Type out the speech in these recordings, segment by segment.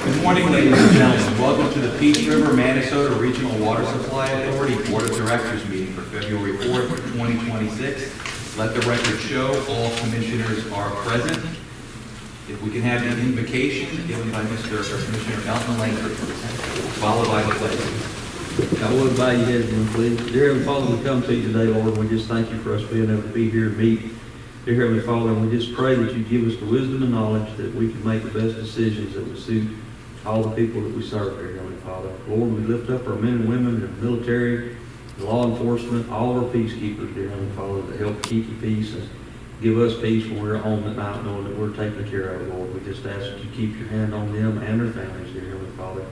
Good morning, ladies and gentlemen. Welcome to the Peach River Manasota Regional Water Supply Authority Board of Directors meeting for February 4th, 2026. Let the record show all commissioners are present. If we can have the invocation given by Commissioner Elton Langford, followed by the pledge. I would bow your heads and please. Dear Heavenly Father, we come to you today, Lord, and we just thank you for us being able to be here and meet. Dear Heavenly Father, and we just pray that you give us the wisdom and knowledge that we can make the best decisions that will suit all the people that we serve, dear Heavenly Father. Lord, we lift up our men and women in the military, the law enforcement, all of our peacekeepers, dear Heavenly Father, that help keep the peace and give us peace when we're home at night, knowing that we're taken care of, Lord. We just ask that you keep your hand on them and their families, dear Heavenly Father.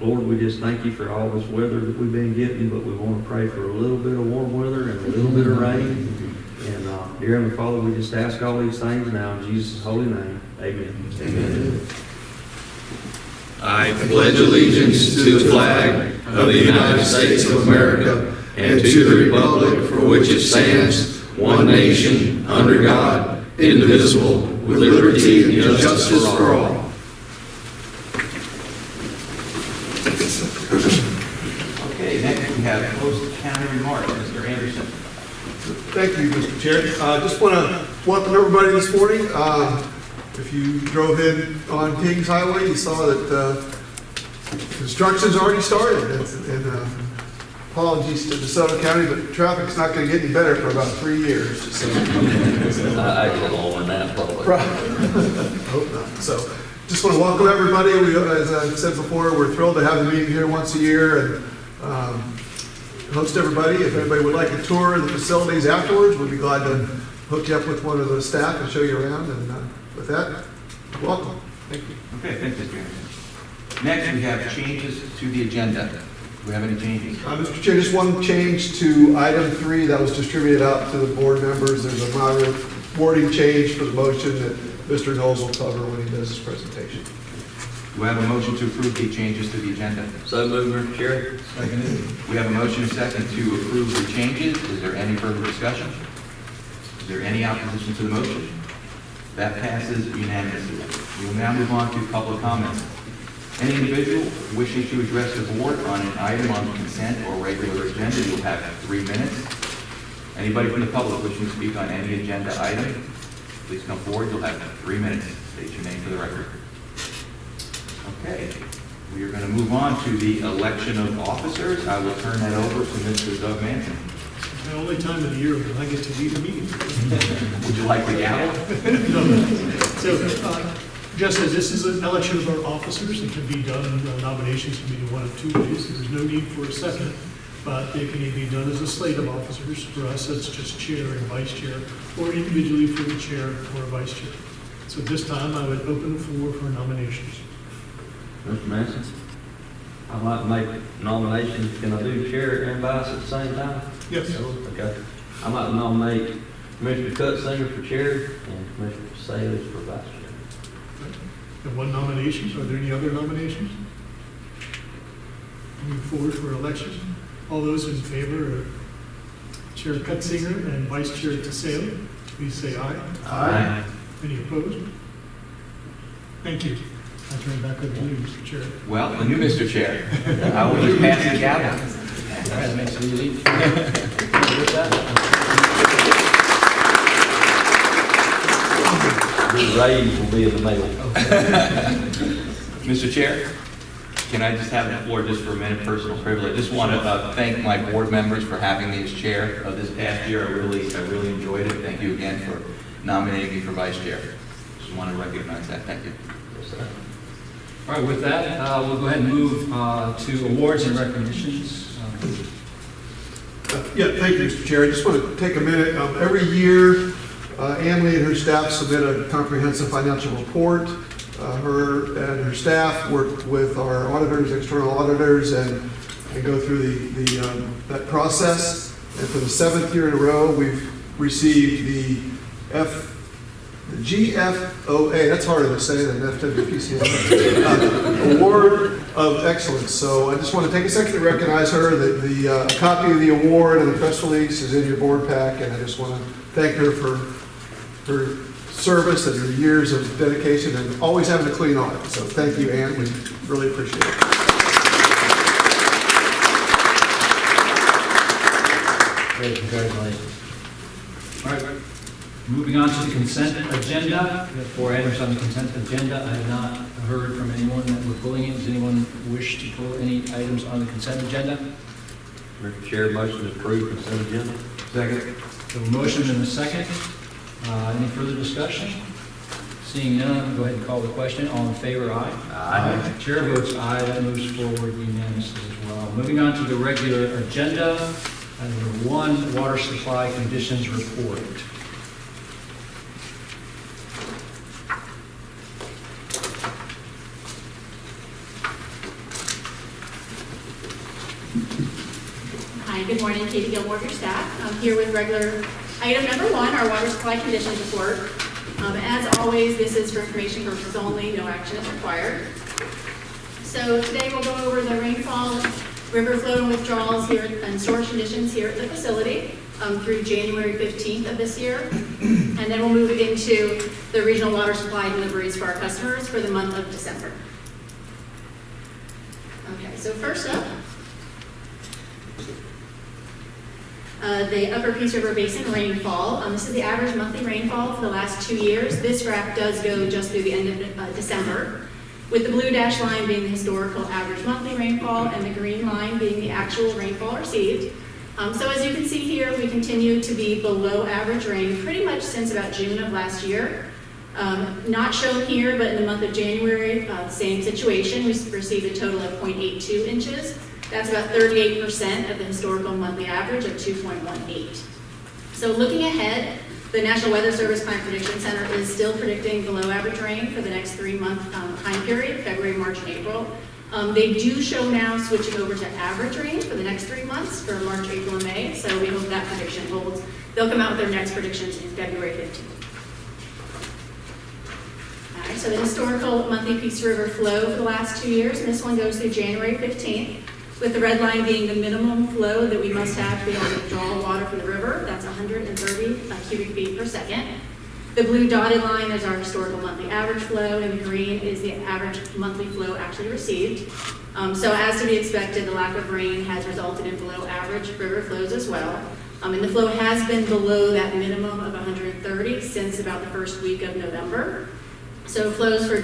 Lord, we just thank you for all this weather that we've been getting, but we want to pray for a little bit of warm weather and a little bit of rain. And dear Heavenly Father, we just ask all these things now in Jesus' holy name. Amen. Amen. I pledge allegiance to the flag of the United States of America and to the republic for which it stands, one nation, under God, indivisible, with liberty and justice for all. Okay, next we have post-county remarks. Mr. Anderson. Thank you, Mr. Chair. Just want to welcome everybody this morning. If you drove in on Kings Highway, you saw that construction's already started. And apologies to DeSoto County, but traffic's not going to get any better for about 3 years. So. I get along on that probably. Right. Hope not. So just want to welcome everybody. As I said before, we're thrilled to have the meeting here once a year and host everybody. If anybody would like a tour of the facilities afterwards, we'd be glad to hook you up with one of the staff and show you around. And with that, welcome. Thank you. Okay, thank you, Mr. Anderson. Next, we have changes to the agenda. Do we have any changes? Mr. Chair, just one change to item 3 that was distributed out to the board members. There's a minor wording change for the motion that Mr. Knowles will cover when he does his presentation. Do I have a motion to approve the changes to the agenda? So moved, Mr. Chair. We have a motion and second to approve the changes. Is there any further discussion? Is there any opposition to the motion? That passes unanimously. We will now move on to public comments. Any individual wishing to address the board on an item on consent or regular agenda, you'll have 3 minutes. Anybody from the public wishing to speak on any agenda item, please come forward. You'll have 3 minutes. State your name for the record. Okay, we are going to move on to the election of officers. I will turn that over to Mr. Doug Manson. The only time of the year when I get to lead a meeting. Would you like the gavel? So, just as this is an election of our officers, it can be done, nominations can be done one of 2 ways. There's no need for a second, but it can either be done as a slate of officers. For us, it's just chair and vice chair, or individually for the chair or vice chair. So this time, I would open the floor for nominations. Mr. Manson, I'd like to make nominations. Can I do chair and vice at the same time? Yes. Okay. I'd like to nominate Commissioner Cutsinger for chair and Commissioner Sayers for vice chair. And one nomination. Are there any other nominations? Moving forward for election. All those in favor of Chair Cutsinger and Vice Chair Taseo, please say aye. Aye. Any opposed? Thank you. I turn it back over to you, Mr. Chair. Well, the new Mr. Chair. I will just pass the gavel. All right, make sure you leave. The raise will be in the mail. Mr. Chair, can I just have the floor just for a minute, personal privilege? I just want to thank my board members for having me as chair of this past year. I really enjoyed it. Thank you again for nominating me for vice chair. Just want to recognize that. Thank you. Yes, sir. All right, with that, we'll go ahead and move to awards and recognitions. Yeah, thank you, Mr. Chair. I just want to take a minute. Every year, Anne-Lee and her staff submit a comprehensive financial report. Her and her staff work with our auditors, external auditors, and go through that process. And for the 7th year in a row, we've received the GFOA, that's harder to say than FWPCA, Award of Excellence. So I just want to take a second to recognize her. A copy of the award and the press release is in your board pack, and I just want to thank her for her service and your years of dedication and always having a clean audit. So thank you, Ann. We really appreciate it. Great, congratulations. All right, moving on to the consent agenda. We have 4 items on the consent agenda. I have not heard from anyone that we're pulling it. Does anyone wish to pull any items on the consent agenda? Mr. Chair, motion to approve consent agenda. Second. So a motion and a second. Any further discussion? Seeing none, go ahead and call the question. All in favor, aye. Aye. Chair votes aye. That moves forward unanimously as well. Moving on to the regular agenda. Item number 1, water supply conditions report. Hi, good morning, Katie Gilmore, your staff. I'm here with regular item number 1, our water supply conditions report. As always, this is for information purposes only, no action is required. So today we'll go over the rainfall, river flow and withdrawals here and storage conditions here at the facility through January 15th of this year. And then we'll move into the regional water supply deliveries for our customers for the month of December. Okay, so first up, the Upper Peace River Basin rainfall. This is the average monthly rainfall for the last 2 years. This graph does go just through the end of December, with the blue dashed line being the historical average monthly rainfall and the green line being the actual rainfall received. So as you can see here, we continue to be below average rain pretty much since about June of last year. Not shown here, but in the month of January, same situation. We received a total of 0.82 inches. That's about 38% of the historical monthly average of 2.18. So looking ahead, the National Weather Service Climate Prediction Center is still predicting below average rain for the next 3-month time period, February, March, and April. They do show now switching over to average rain for the next 3 months for March, April, and May. So we hope that prediction holds. They'll come out with their next predictions in February 15th. All right, so the historical monthly Peace River flow for the last 2 years, and this one goes through January 15th. With the red line being the minimum flow that we must have to be able to draw water from the river. That's 130 cubic feet per second. The blue dotted line is our historical monthly average flow, and the green is the average monthly flow actually received. So as to be expected, the lack of rain has resulted in below average river flows as well. And the flow has been below that minimum of 130 since about the first week of November. So flows for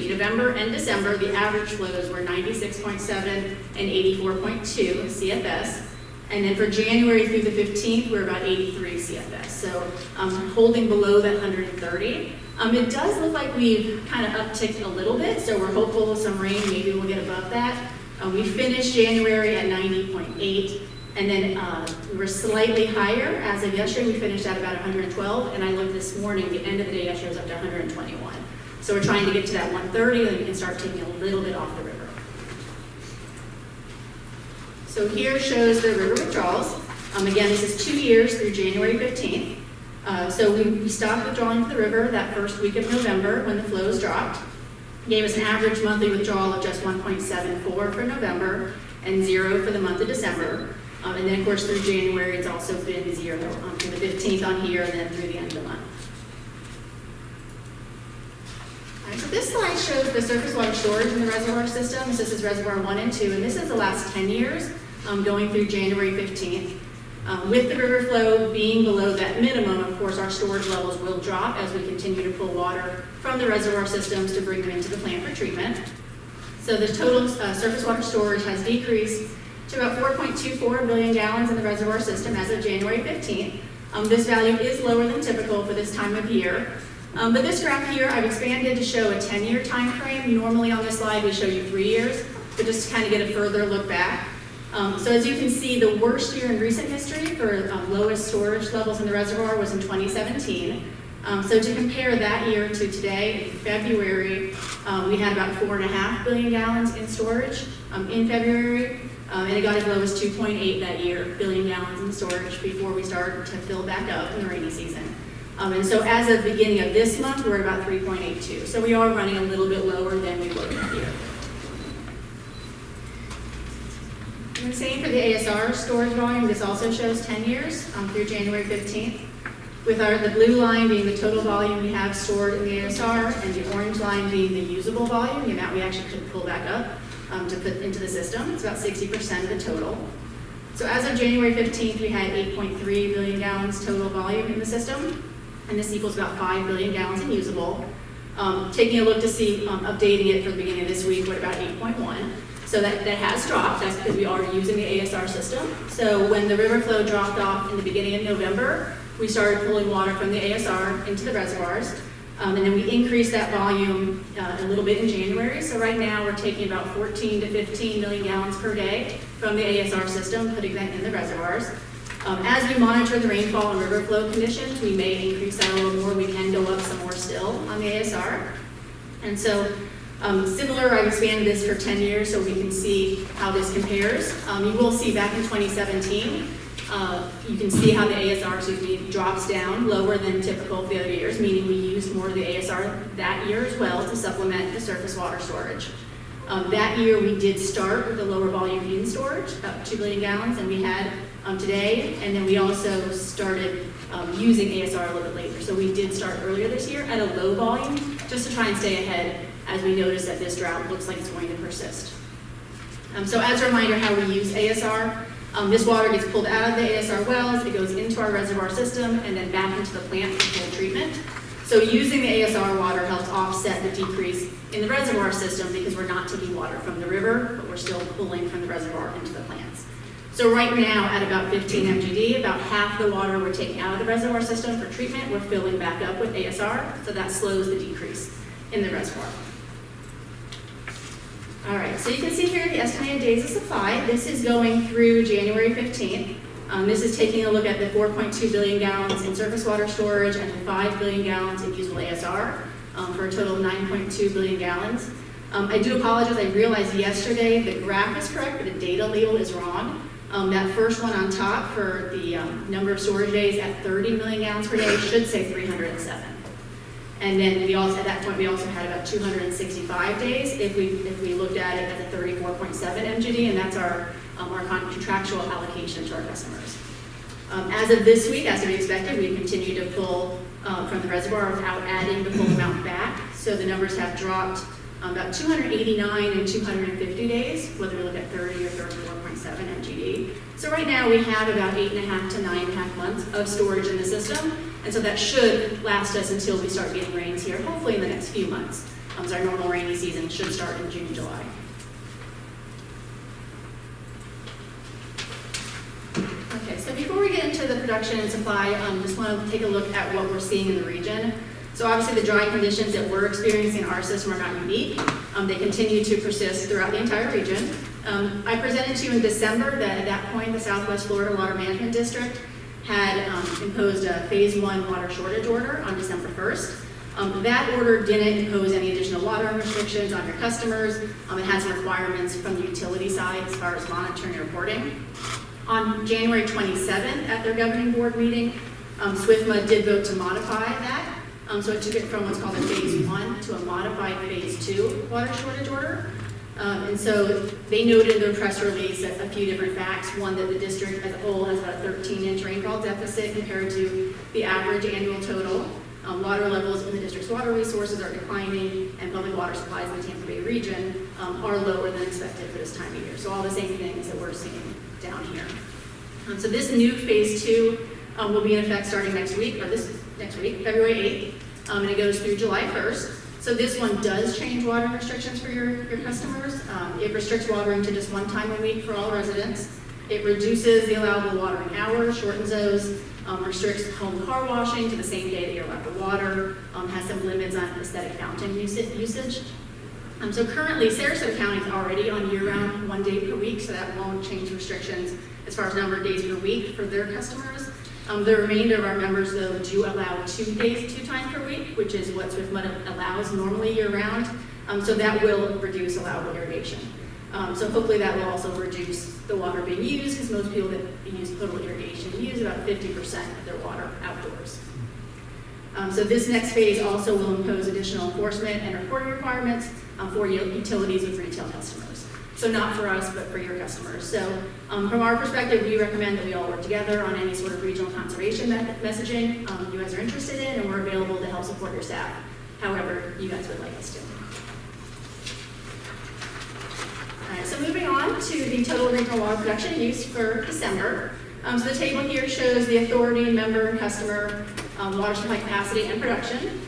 November and December, the average flows were 96.7 and 84.2 CFS. And then for January through the 15th, we're about 83 CFS. So holding below that 130. It does look like we've kind of upticked a little bit, so we're hopeful of some rain. Maybe we'll get above that. We finished January at 90.8, and then we were slightly higher. As of yesterday, we finished at about 112, and I looked this morning, the end of the day yesterday was up to 121. So we're trying to get to that 130, and then we can start taking a little bit off the river. So here shows the river withdrawals. Again, this is 2 years through January 15th. So we stopped withdrawing to the river that first week of November when the flows dropped. Gave us an average monthly withdrawal of just 1.74 for November and 0 for the month of December. And then, of course, through January, it's also been 0 through the 15th on here and then through the end of the month. So this slide shows the surface water storage in the reservoir system. This is reservoir 1 and 2, and this is the last 10 years going through January 15th. With the river flow being below that minimum, of course, our storage levels will drop as we continue to pull water from the reservoir systems to bring them into the plant for treatment. So the total surface water storage has decreased to about 4.24 billion gallons in the reservoir system as of January 15th. This value is lower than typical for this time of year. But this graph here, I've expanded to show a 10-year time frame. Normally on this slide, we show you 3 years, but just to kind of get a further look back. So as you can see, the worst year in recent history for lowest storage levels in the reservoir was in 2017. So to compare that year to today, in February, we had about 4.5 billion gallons in storage in February, and it got as low as 2.8 that year, billion gallons in storage before we started to fill back up in the rainy season. And so as of the beginning of this month, we're about 3.82. So we are running a little bit lower than we were that year. And the same for the ASR storage volume. This also shows 10 years through January 15th. with the blue line being the total volume we have stored in the ASR, and the orange line being the usable volume, the amount we actually could pull back up to put into the system. It's about 60% of the total. So as of January 15th, we had 8.3 billion gallons total volume in the system, and this equals about 5 billion gallons in usable. Taking a look to see, updating it for the beginning of this week, we're at about 8.1. So that has dropped. That's because we are using the ASR system. So when the river flow dropped off in the beginning of November, we started pulling water from the ASR into the reservoirs. And then we increased that volume a little bit in January. So right now we're taking about 14 to 15 million gallons per day from the ASR system, putting that in the reservoirs. As we monitor the rainfall and river flow conditions, we may increase that a little more. We can go up some more still on the ASR. And so similar, I've expanded this for 10 years so we can see how this compares. You will see back in 2017, you can see how the ASR drops down lower than typical for the other years, meaning we used more of the ASR that year as well to supplement the surface water storage. That year we did start with a lower volume in storage, about 2 billion gallons, and we had today, and then we also started using ASR a little bit later. So we did start earlier this year at a low volume, just to try and stay ahead as we notice that this drought looks like it's going to persist. So as a reminder how we use ASR, this water gets pulled out of the ASR wells, it goes into our reservoir system, and then back into the plant for full treatment. So using the ASR water helps offset the decrease in the reservoir system because we're not taking water from the river, but we're still pulling from the reservoir into the plants. So right now at about 15 MGD, about half the water we're taking out of the reservoir system for treatment, we're filling back up with ASR, so that slows the decrease in the reservoir. All right, so you can see here the estimated days of supply. This is going through January 15th. This is taking a look at the 4.2 billion gallons in surface water storage and the 5 billion gallons in usable ASR for a total of 9.2 billion gallons. I do apologize, I realized yesterday the graph is correct, but the data label is wrong. That first one on top for the number of storage days at 30 million gallons per day should say 307. And then we also, at that point, we also had about 265 days if we looked at it as a 34.7 MGD, and that's our contractual allocation to our customers. As of this week, as we expected, we continue to pull from the reservoir without adding the full amount back. So the numbers have dropped about 289 and 250 days, whether we look at 30 or 34.7 MGD. So right now we have about 8.5 to 9.5 months of storage in the system, and so that should last us until we start getting rains here, hopefully in the next few months. So our normal rainy season should start in June, July. Okay, so before we get into the production and supply, just want to take a look at what we're seeing in the region. So obviously the dry conditions that we're experiencing in our system are not unique. They continue to persist throughout the entire region. I presented to you in December that at that point the Southwest Florida Water Management District had imposed a phase 1 water shortage order on December 1st. That order didn't impose any additional water restrictions on your customers. It had some requirements from the utility side as far as monitoring and reporting. On January 27th at their governing board meeting, SWFMA did vote to modify that. So it took it from what's called a phase 1 to a modified phase 2 water shortage order. And so they noted in their press release a few different facts. One, that the district as a whole has about a 13-inch rainfall deficit compared to the average annual total. Water levels in the district's water resources are declining, and public water supplies in the Tampa Bay region are lower than expected for this time of year. So all the same things that we're seeing down here. So this new phase 2 will be in effect starting next week, February 8th, and it goes through July 1st. So this one does change water restrictions for your customers. It restricts watering to just 1 time a week for all residents. It reduces the allowable watering hours, shortens those, restricts home car washing to the same day that you're allowed to water, has some limits on aesthetic fountain usage. So currently, Sarasota County is already on year-round 1 day per week, so that won't change restrictions as far as number of days per week for their customers. The remainder of our members, though, do allow 2 days, 2 times per week, which is what SWFMA allows normally year-round. So that will reduce allowable irrigation. So hopefully that will also reduce the water being used, because most people that use potable irrigation use about 50% of their water outdoors. So this next phase also will impose additional enforcement and reporting requirements for utilities with retail customers. So not for us, but for your customers. So from our perspective, we recommend that we all work together on any sort of regional conservation messaging you guys are interested in, and we're available to help support your staff however you guys would like us to. All right, so moving on to the total regional water production use for December. So the table here shows the authority, member, and customer water supply capacity and production.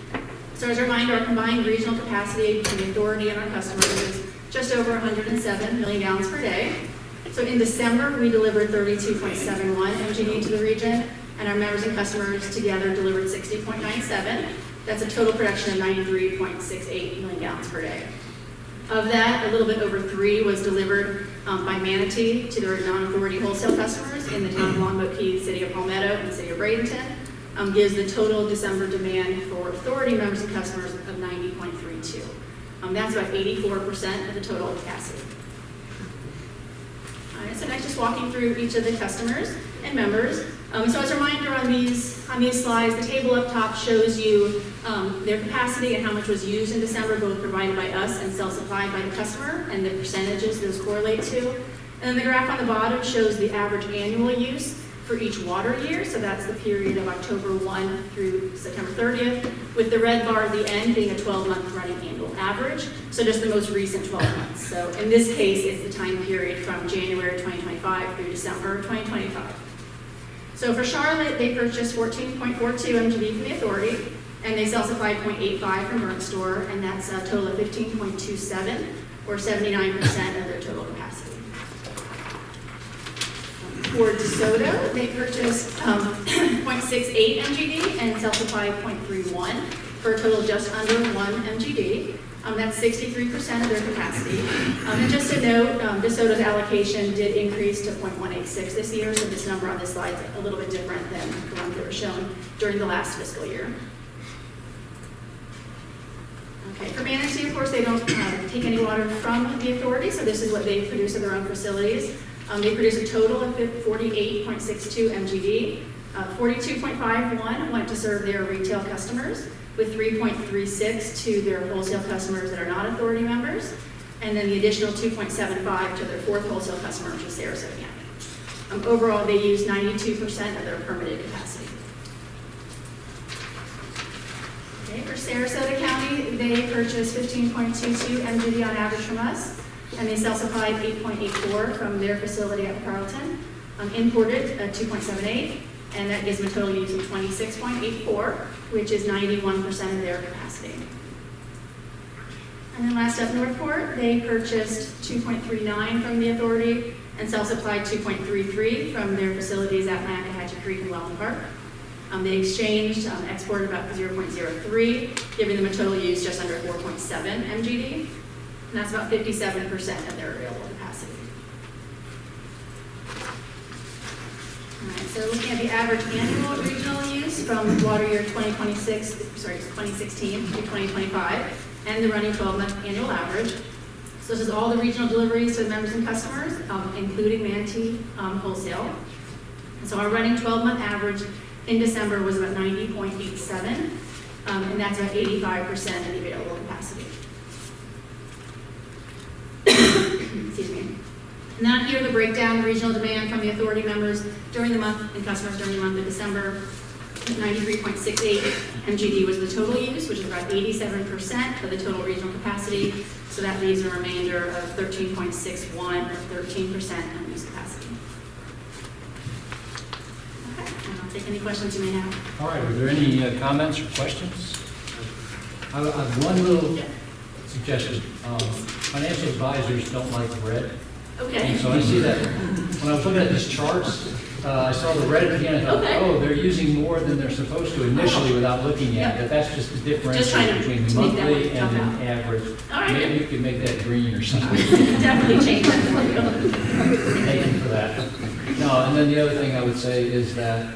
So as a reminder, our combined regional capacity between the authority and our customers is just over 107 million gallons per day. So in December, we delivered 32.71 MGD to the region, and our members and customers together delivered 60.97. That's a total production of 93.68 million gallons per day. Of that, a little bit over 3 was delivered by Manatee to their non-authority wholesale customers in the town of Longboat Key, city of Palmetto, and the city of Bradenton. Gives the total December demand for authority members and customers of 90.32. That's about 84% of the total capacity. All right, so next, just walking through each of the customers and members. So as a reminder on these slides, the table up top shows you their capacity and how much was used in December, both provided by us and self-supplied by the customer, and the percentages those correlate to. And then the graph on the bottom shows the average annual use for each water year, so that's the period of October 1 through September 30th, with the red bar at the end being a 12-month running annual average, so just the most recent 12 months. So in this case, it's the time period from January 2025 through December 2025. So for Charlotte, they purchased 14.42 MGD from the authority, and they self-supplied 0.85 from Burnt Store, and that's a total of 15.27, or 79% of their total capacity. For DeSoto, they purchased 0.68 MGD and self-supplied 0.31 for a total just under 1 MGD. That's 63% of their capacity. And just a note, DeSoto's allocation did increase to 0.186 this year, so this number on this slide is a little bit different than the ones that were shown during the last fiscal year. Okay, for Manatee, of course, they don't take any water from the authority, so this is what they produce at their own facilities. They produce a total of 48.62 MGD. 42.51 went to serve their retail customers, with 3.36 to their wholesale customers that are not authority members, and then the additional 2.75 to their fourth wholesale customer, which is Sarasota County. Overall, they use 92% of their permitted capacity. Okay, for Sarasota County, they purchased 15.22 MGD on average from us, and they self-supplied 8.84 from their facility at Carlton, imported 2.78, and that gives them a total use of 26.84, which is 91% of their capacity. And then last up, Northport, they purchased 2.39 from the authority and self-supplied 2.33 from their facilities at Manatee Creek and Welland Park. They exchanged, exported about 0.03, giving them a total use just under 4.7 MGD. And that's about 57% of their available capacity. All right, so looking at the average annual regional use from water year 2016 to 2025, and the running 12-month annual average. So this is all the regional deliveries to the members and customers, including Manatee wholesale. And so our running 12-month average in December was about 90.87, and that's about 85% of the available capacity. Excuse me. And then here the breakdown, the regional demand from the authority members during the month and customers during the month of December. 93.68 MGD was the total use, which is about 87% of the total regional capacity. So that leaves a remainder of 13.61 or 13% unused capacity. Okay, and I'll take any questions you may have. All right, are there any comments or questions? I have one little suggestion. Financial advisors don't like red. Okay. And so I see that when I was looking at these charts, I saw the red again. I thought, Okay. oh, they're using more than they're supposed to initially without looking at it. But that's just the difference trying to between the make that monthly one jump and out. the average. All right. Maybe you could make that green or something. Definitely change that for you. Thank you for that. No, and then the other thing I would say is that,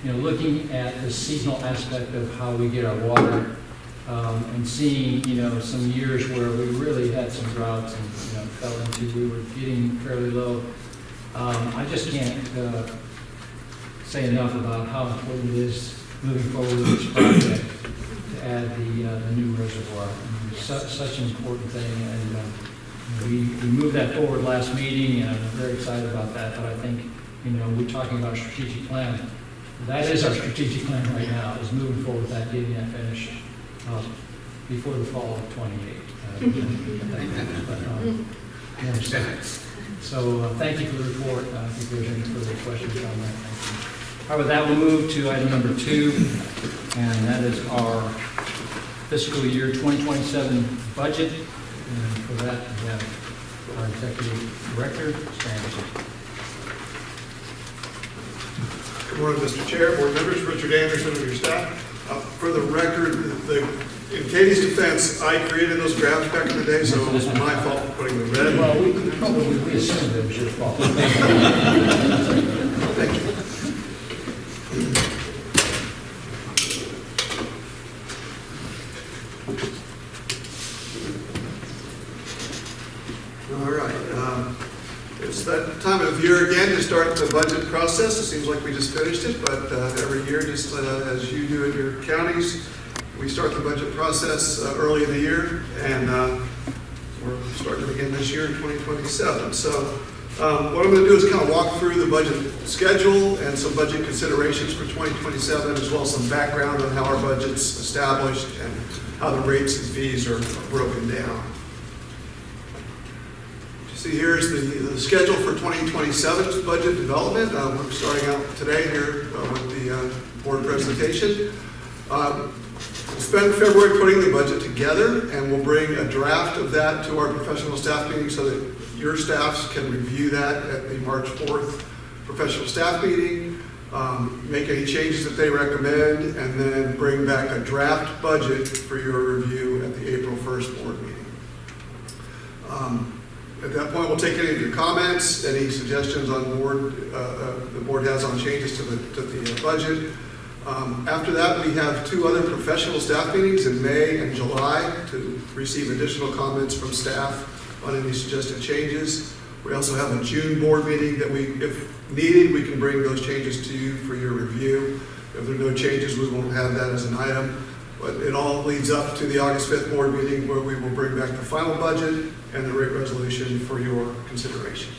looking at the seasonal aspect of how we get our water, and seeing, some years where we really had some droughts and, fell into, we were getting fairly low. I just can't say enough about how important it is moving forward with this project to add the new reservoir. I mean, it's such an important thing, and We moved that forward last meeting, and I'm very excited about that, but I think, we're talking about a strategic plan. That is our strategic plan right now, is moving forward with that, getting that finished before the fall of 28. So thank you for the report. I think there's any further questions on that. Thank you. All right, with that, we'll move to item number 2, and that is our fiscal year 2027 budget. And for that, we have our Executive Director, Stan. Good morning, Mr. Chair, board members, Richard Anderson of your staff. For the record, in Katie's defense, I created those graphs back in the day, so it was my fault for putting the red. Well, we assumed it was your fault. Thank you. All right. It's that time of year again to start the budget process. It seems like we just finished it, but every year, just as you do in your counties, we start the budget process early in the year, and we're starting again this year in 2027. So what I'm going to do is kind of walk through the budget schedule and some budget considerations for 2027, as well as some background on how our budget's established and how the rates and fees are broken down. See, here's the schedule for 2027's budget development. We're starting out today here with the board presentation. We'll spend February putting the budget together, and we'll bring a draft of that to our professional staff meeting so that your staffs can review that at the March 4th professional staff meeting, make any changes that they recommend, and then bring back a draft budget for your review at the April 1st board meeting. At that point, we'll take any of your comments, any suggestions on board, the board has on changes to the budget. After that, we have 2 other professional staff meetings in May and July to receive additional comments from staff on any suggested changes. We also have a June board meeting that if needed, we can bring those changes to you for your review. If there are no changes, we won't have that as an item. But it all leads up to the August 5th board meeting where we will bring back the final budget and the rate resolution for your consideration.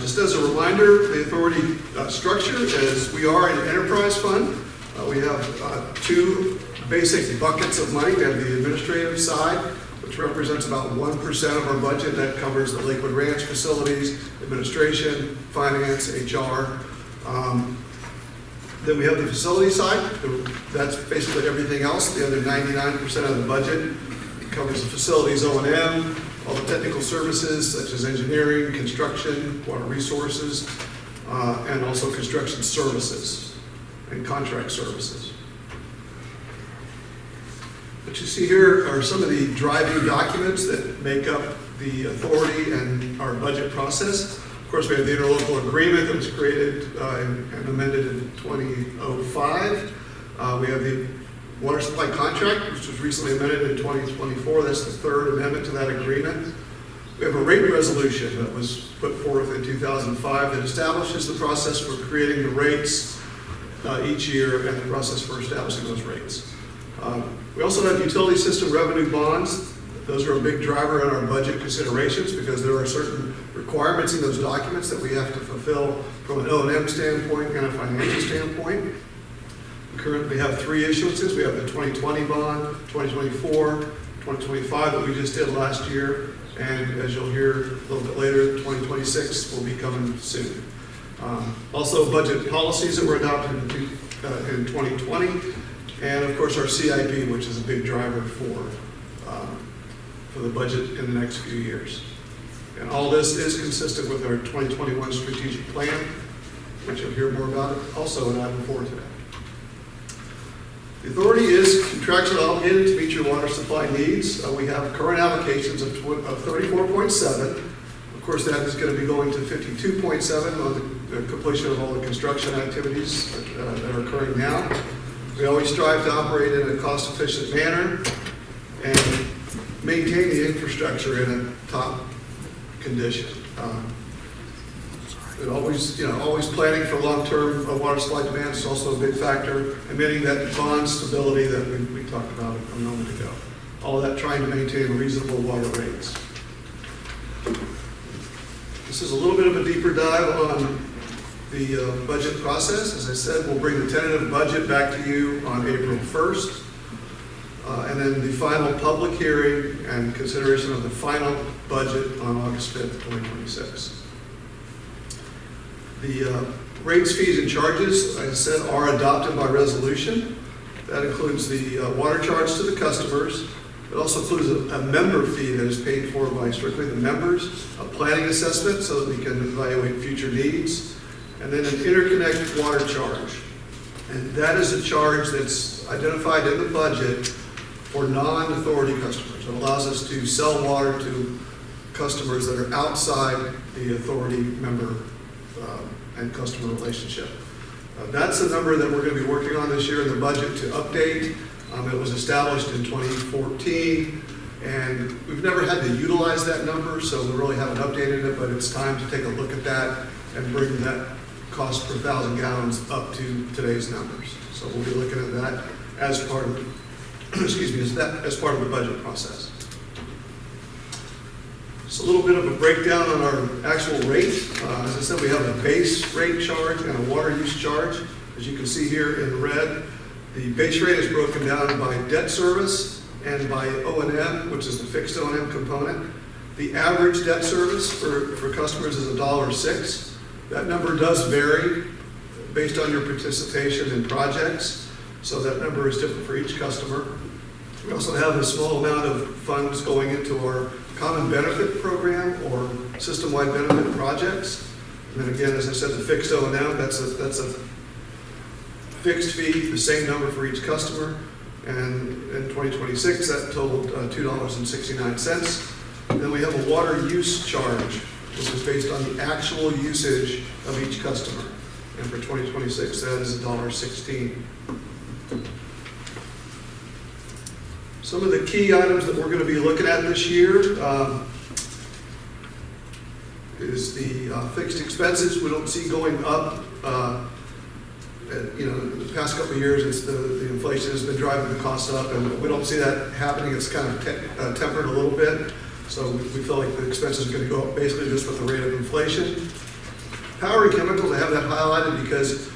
Just as a reminder, the authority structure is we are an enterprise fund. We have 2 basic buckets of money. We have the administrative side, which represents about 1% of our budget. That covers the Lakewood Ranch facilities, administration, finance, HR. Then we have the facility side. That's basically everything else. The other 99% of the budget covers the facilities O&M, all the technical services such as engineering, construction, water resources, and also construction services and contract services. What you see here are some of the driving documents that make up the authority and our budget process. Of course, we have the interlocal agreement that was created and amended in 2005. We have the water supply contract, which was recently amended in 2024. That's the 3rd amendment to that agreement. We have a rate resolution that was put forth in 2005 that establishes the process for creating the rates each year and the process for establishing those rates. We also have utility system revenue bonds. Those are a big driver in our budget considerations because there are certain requirements in those documents that we have to fulfill from an O&M standpoint and a financial standpoint. We currently have 3 issuances. We have the 2020 bond, 2024, 2025 that we just did last year, and as you'll hear a little bit later, 2026 will be coming soon. Also, budget policies that were adopted in 2020, and of course our CIP, which is a big driver for the budget in the next few years. And all this is consistent with our 2021 strategic plan, which you'll hear more about also in item 4 today. The authority is contractually obligated to meet your water supply needs. We have current allocations of 34.7. Of course, that is going to be going to 52.7 on the completion of all the construction activities that are occurring now. We always strive to operate in a cost-efficient manner and maintain the infrastructure in a top condition. And always planning for long-term water supply demand is also a big factor, and meeting that bond stability that we talked about a moment ago. all that trying to maintain reasonable water rates. This is a little bit of a deeper dive on the budget process. As I said, we'll bring the tentative budget back to you on April 1st. And then the final public hearing and consideration of the final budget on August 5th, 2026. The rates, fees, and charges, like I said, are adopted by resolution. That includes the water charge to the customers. It also includes a member fee that is paid for by strictly the members, a planning assessment so that we can evaluate future needs, and then an interconnect water charge. And that is a charge that's identified in the budget for non-authority customers. It allows us to sell water to customers that are outside the authority member and customer relationship. That's the number that we're going to be working on this year in the budget to update. It was established in 2014, and we've never had to utilize that number, so we really haven't updated it, but it's time to take a look at that and bring that cost per 1,000 gallons up to today's numbers. So we'll be looking at that as part of, excuse me, as part of the budget process. Just a little bit of a breakdown on our actual rate. As I said, we have a base rate charge and a water use charge. As you can see here in red, the base rate is broken down by debt service and by O&M, which is the fixed O&M component. The average debt service for customers is $1.06. That number does vary based on your participation in projects, so that number is different for each customer. We also have a small amount of funds going into our common benefit program or system-wide benefit projects. And then again, as I said, the fixed O&M, that's a fixed fee, the same number for each customer. And in 2026, that totaled $2.69. Then we have a water use charge, which is based on the actual usage of each customer. And for 2026, that is $1.16. Some of the key items that we're going to be looking at this year is the fixed expenses. We don't see going up. The past couple of years, it's the inflation has been driving the costs up, and we don't see that happening. It's kind of tempered a little bit. So we feel like the expenses are going to go up basically just with the rate of inflation. Power and chemicals, I have that highlighted because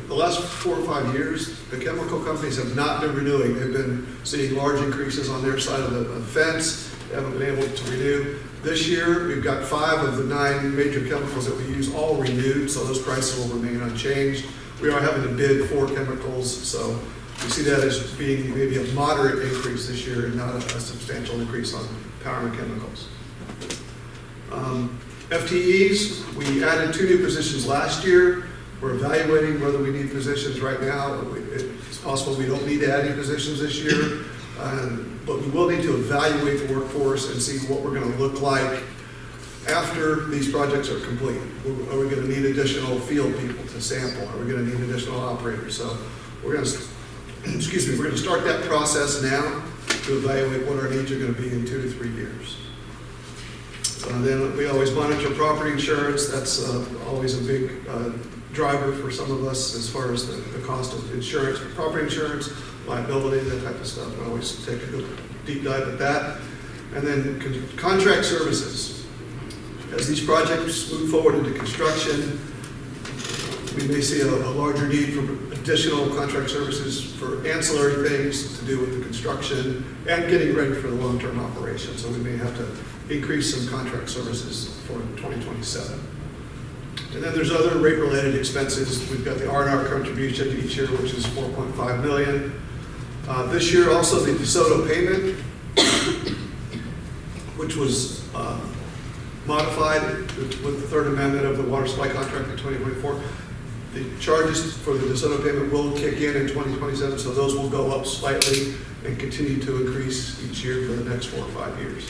the last 4 or 5 years, the chemical companies have not been renewing. They've been seeing large increases on their side of the fence. They haven't been able to renew. This year, we've got 5 of the 9 major chemicals that we use all renewed, so those prices will remain unchanged. We are having to bid for chemicals, so we see that as being maybe a moderate increase this year and not a substantial increase on power and chemicals. FTEs, we added 2 new positions last year. We're evaluating whether we need positions right now. It's possible we don't need to add any positions this year, but we will need to evaluate the workforce and see what we're going to look like after these projects are complete. Are we going to need additional field people to sample? Are we going to need additional operators? So we're going to, we're going to start that process now to evaluate what our needs are going to be in 2 to 3 years. Then we always monitor property insurance. That's always a big driver for some of us as far as the cost of insurance, property insurance, liability, that type of stuff. We always take a good deep dive at that. And then contract services. As these projects move forward into construction, we may see a larger need for additional contract services for ancillary things to do with the construction and getting ready for the long-term operation. So we may have to increase some contract services for 2027. And then there's other rate-related expenses. We've got the R&R contribution each year, which is $4.5 million. This year also the DeSoto payment, which was modified with the third amendment of the water supply contract in 2024. The charges for the DeSoto payment will kick in 2027, so those will go up slightly and continue to increase each year for the next 4 or 5 years.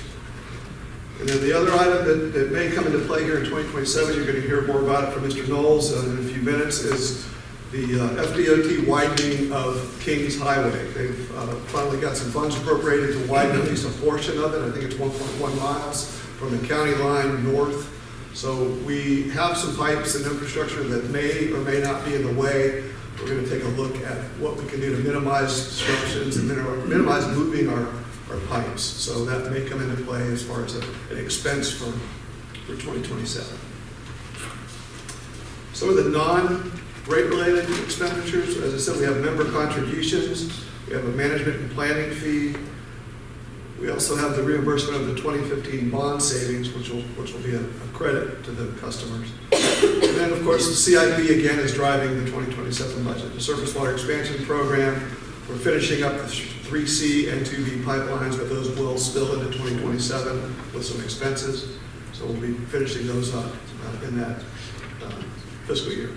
And then the other item that may come into play here in 2027, you're going to hear more about it from Mr. Knowles in a few minutes, is the FDOT widening of Kings Highway. They've finally got some funds appropriated to widen at least a portion of it. I think it's 1.1 miles from the county line north. So we have some pipes and infrastructure that may or may not be in the way. We're going to take a look at what we can do to minimize disruptions and minimize moving our pipes. So that may come into play as far as an expense for 2027. Some of the non-rate related expenditures, as I said, we have member contributions, we have a management and planning fee. We also have the reimbursement of the 2015 bond savings, which will be a credit to the customers. And then, of course, the CIP again is driving the 2027 budget. The surface water expansion program, we're finishing up the 3C and 2B pipelines, but those will spill into 2027 with some expenses. So we'll be finishing those up in that fiscal year.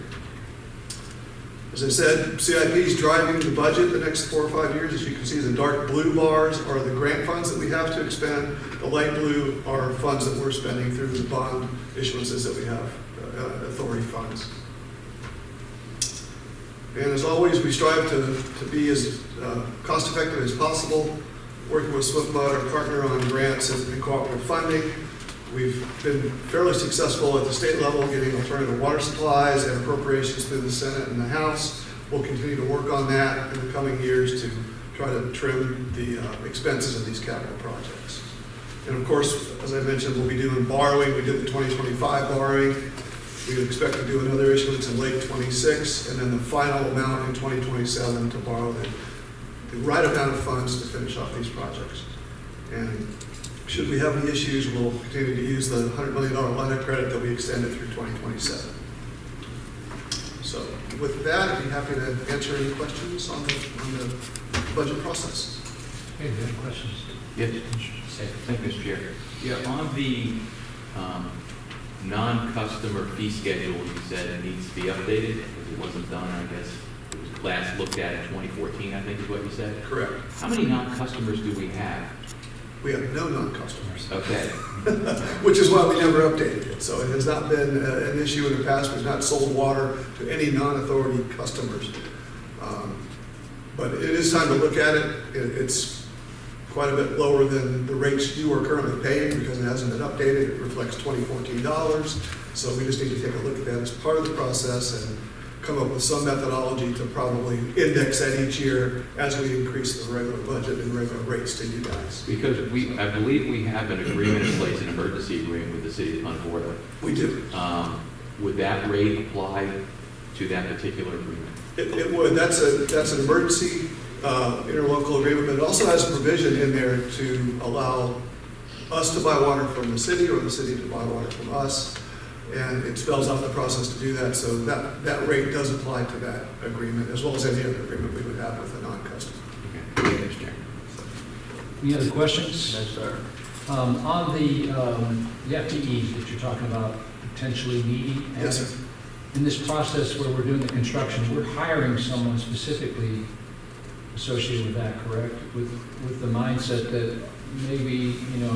As I said, CIP is driving the budget the next 4 or 5 years. As you can see, the dark blue bars are the grant funds that we have to expend. The light blue are funds that we're spending through the bond issuances that we have, authority funds. And as always, we strive to be as cost effective as possible, working with SwiftMud, our partner, on grants and cooperative funding. We've been fairly successful at the state level getting alternative water supplies and appropriations through the Senate and the House. We'll continue to work on that in the coming years to try to trim the expenses of these capital projects. And of course, as I mentioned, we'll be doing borrowing. We did the 2025 borrowing. We expect to do another issuance in late 26, and then the final amount in 2027 to borrow the right amount of funds to finish off these projects. And should we have any issues, we'll continue to use the $100 million line of credit that we extended through 2027. So with that, I'd be happy to answer any questions on the budget process. Okay, do you have questions? Yes. Thank you, Mr. Chair. Yeah, on the non-customer fee schedule, you said it needs to be updated because it wasn't done, I guess. It was last looked at in 2014, I think is what you said. Correct. How many non-customers do we have? We have no non-customers. Okay. Which is why we never updated it. So it has not been an issue in the past. We've not sold water to any non-authority customers. But it is time to look at it. It's quite a bit lower than the rates you are currently paying because it hasn't been updated. It reflects 2014 dollars. So we just need to take a look at that as part of the process and come up with some methodology to probably index that each year as we increase the regular budget and regular rates to you guys. Because I believe we have an agreement in place, an emergency agreement with the city of Manasota. We do. Would that rate apply to that particular agreement? It would. That's an emergency interlocal agreement, but it also has a provision in there to allow us to buy water from the city or the city to buy water from us. And it spells out the process to do that, so that rate does apply to that agreement, as well as any other agreement we would have with a non-customer. Okay. Thanks, Chair. Any other questions? Yes, sir. On the FTEs that you're talking about potentially needing. Yes, sir. In this process where we're doing the construction, we're hiring someone specifically associated with that, correct? With the mindset that maybe,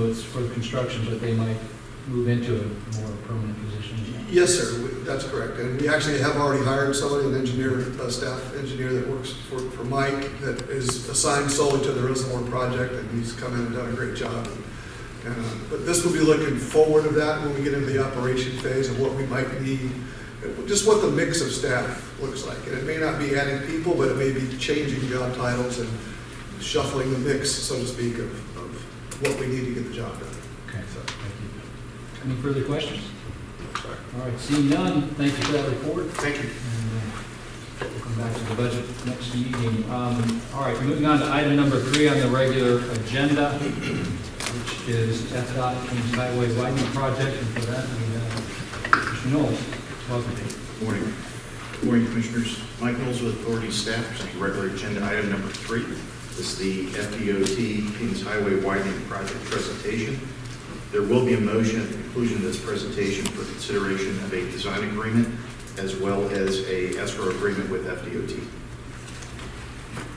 it's for construction, but they might move into a more permanent position? Yes, sir, that's correct. And we actually have already hired somebody, an engineer, a staff engineer that works for Mike, that is assigned solely to the reservoir project, and he's come in and done a great job. But this will be looking forward to that when we get into the operation phase of what we might need, just what the mix of staff looks like. And it may not be adding people, but it may be changing job titles and shuffling the mix, so to speak, of what we need to get the job done. Okay, so thank you. Any further questions? All right, seeing none, thank you for that report. Thank you. And we'll come back to the budget next meeting. All right, moving on to item number 3 on the regular agenda, which is FDOT Kings Highway widening project. And for that, we have Mr. Knowles. Welcome. Good morning. Good morning, Commissioners. Mike Knowles with Authority Staff, presenting regular agenda item number 3. This is the FDOT Kings Highway widening project presentation. There will be a motion at the conclusion of this presentation for consideration of a design agreement as well as a escrow agreement with FDOT.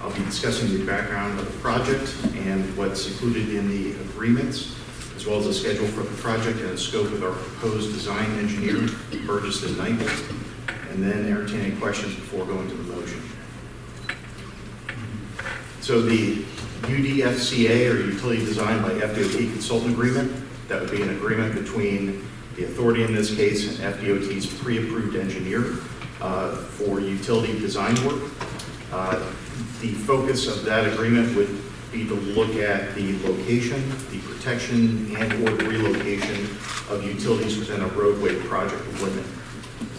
I'll be discussing the background of the project and what's included in the agreements, as well as the schedule for the project and the scope of our proposed design engineer, Burgess and Knight, and then entertain any questions before going to the motion. So the UDFCA, or Utility Design by FDOT Consultant Agreement, that would be an agreement between the authority in this case and FDOT's pre-approved engineer for utility design work. The focus of that agreement would be to look at the location, the protection, and/or the relocation of utilities within a roadway project limit.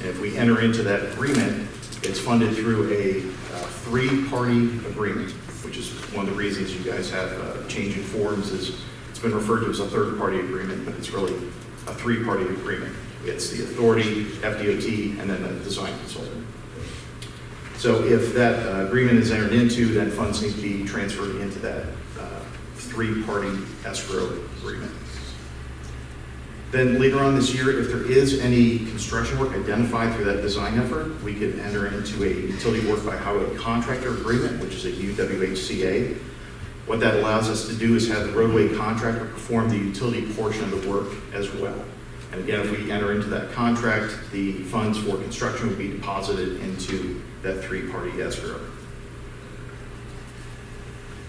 And if we enter into that agreement, it's funded through a three-party agreement, which is one of the reasons you guys have changing forms. Is it's been referred to as a third-party agreement, but it's really a three-party agreement. It's the authority, FDOT, and then the design consultant. So if that agreement is entered into, then funds need to be transferred into that three-party escrow agreement. Then later on this year, if there is any construction work identified through that design effort, we could enter into a utility work by highway contractor agreement, which is a UWHCA. What that allows us to do is have the roadway contractor perform the utility portion of the work as well. And again, if we enter into that contract, the funds for construction would be deposited into that three-party escrow.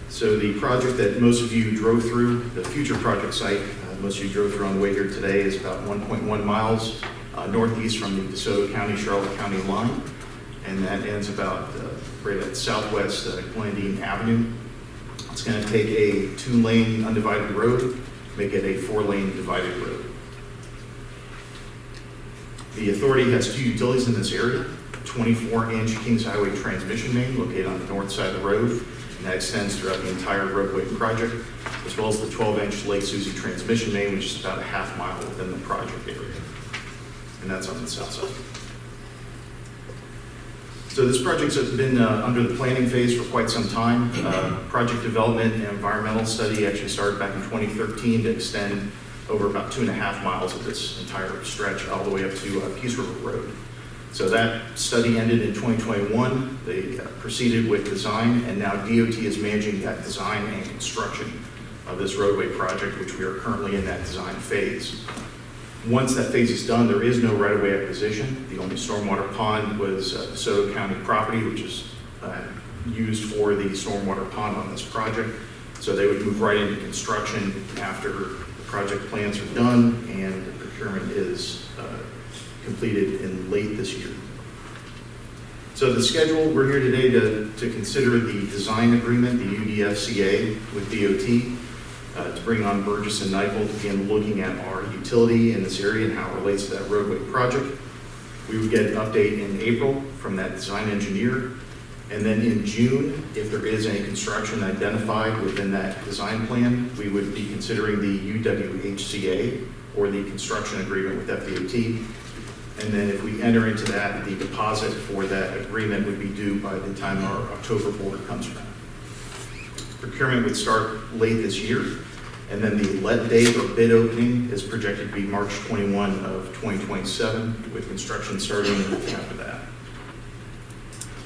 So the project that most of you drove through, the future project site, most of you drove through on the way here today, is about 1.1 miles northeast from the DeSoto County, Charlotte County line. And that ends about right at southwest Glendean Avenue. It's going to take a 2-lane undivided road, make it a 4-lane divided road. The authority has 2 utilities in this area, 24-inch Kings Highway transmission main located on the north side of the road, and that extends throughout the entire roadway project, as well as the 12-inch Lake Susie transmission main, which is about a half mile within the project area. And that's on the south side. So this project has been under the planning phase for quite some time. Project development and environmental study actually started back in 2013 to extend over about 2.5 miles of this entire stretch all the way up to Peace River Road. So that study ended in 2021. They proceeded with design, and now DOT is managing that design and construction of this roadway project, which we are currently in that design phase. Once that phase is done, there is no right-of-way acquisition. The only stormwater pond was DeSoto County property, which is used for the stormwater pond on this project. So they would move right into construction after the project plans are done and the procurement is completed in late this year. So the schedule, we're here today to consider the design agreement, the UDFCA with DOT, to bring on Burgess and Nyepel to begin looking at our utility in this area and how it relates to that roadway project. We would get an update in April from that design engineer. And then in June, if there is any construction identified within that design plan, we would be considering the UWHCA or the construction agreement with FDOT. And then if we enter into that, the deposit for that agreement would be due by the time our October board comes around. Procurement would start late this year, and then the let date or bid opening is projected to be March 21 of 2027, with construction starting after that.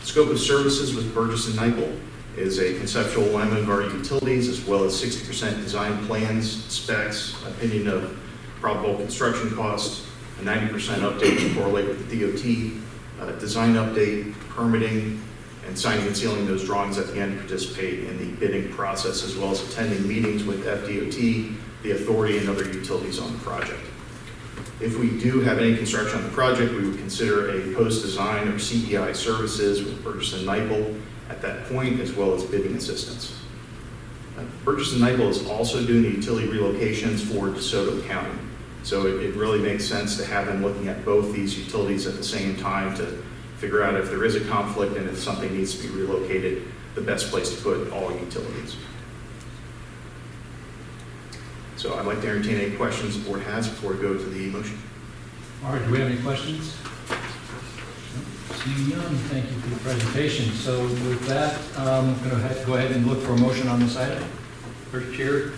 Scope of services with Burgess and Nyepel is a conceptual alignment of our utilities, as well as 60% design plans, specs, opinion of probable construction costs, a 90% update to correlate with the DOT, design update, permitting, and signing and sealing those drawings at the end to participate in the bidding process, as well as attending meetings with FDOT, the authority, and other utilities on the project. If we do have any construction on the project, we would consider a post-design or CEI services with Burgess and Nyepel at that point, as well as bidding assistance. Burgess and Nyepel is also doing the utility relocations for DeSoto County. So it really makes sense to have them looking at both these utilities at the same time to figure out if there is a conflict and if something needs to be relocated, the best place to put all utilities. So I'd like to entertain any questions the board has before we go to the motion. All right, do we have any questions? Seeing none, thank you for the presentation. So with that, I'm going to go ahead and look for a motion on this item. Mr. Chair,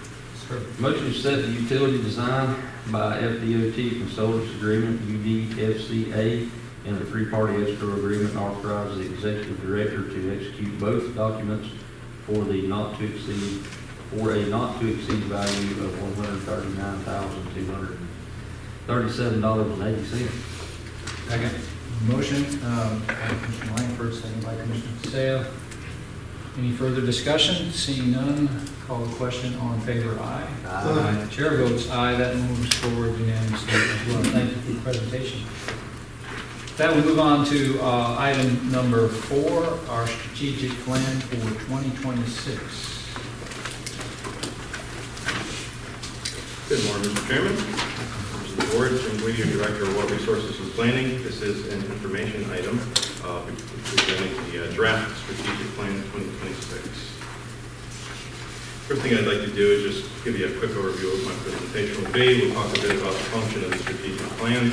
motion to set the utility design by FDOT Consultants Agreement, UDFCA, and the three-party escrow agreement, and authorize the executive director to execute both documents for a not to exceed value of $139,237.80. Second. Motion by Commissioner Langford, second by Commissioner Sale. Any further discussion? Seeing none, call the question. All in favor, aye. Aye. Chair votes aye. That moves forward unanimously as well. Thank you for the presentation. With that, we move on to item number 4, our strategic plan for 2026. Mr. Chairman, members of the board, Jim Guidio, Director of Water Resources and Planning. This is an information item presenting the draft strategic plan 2026. First thing I'd like to do is just give you a quick overview of my presentation will be. We'll talk a bit about the function of the strategic plan.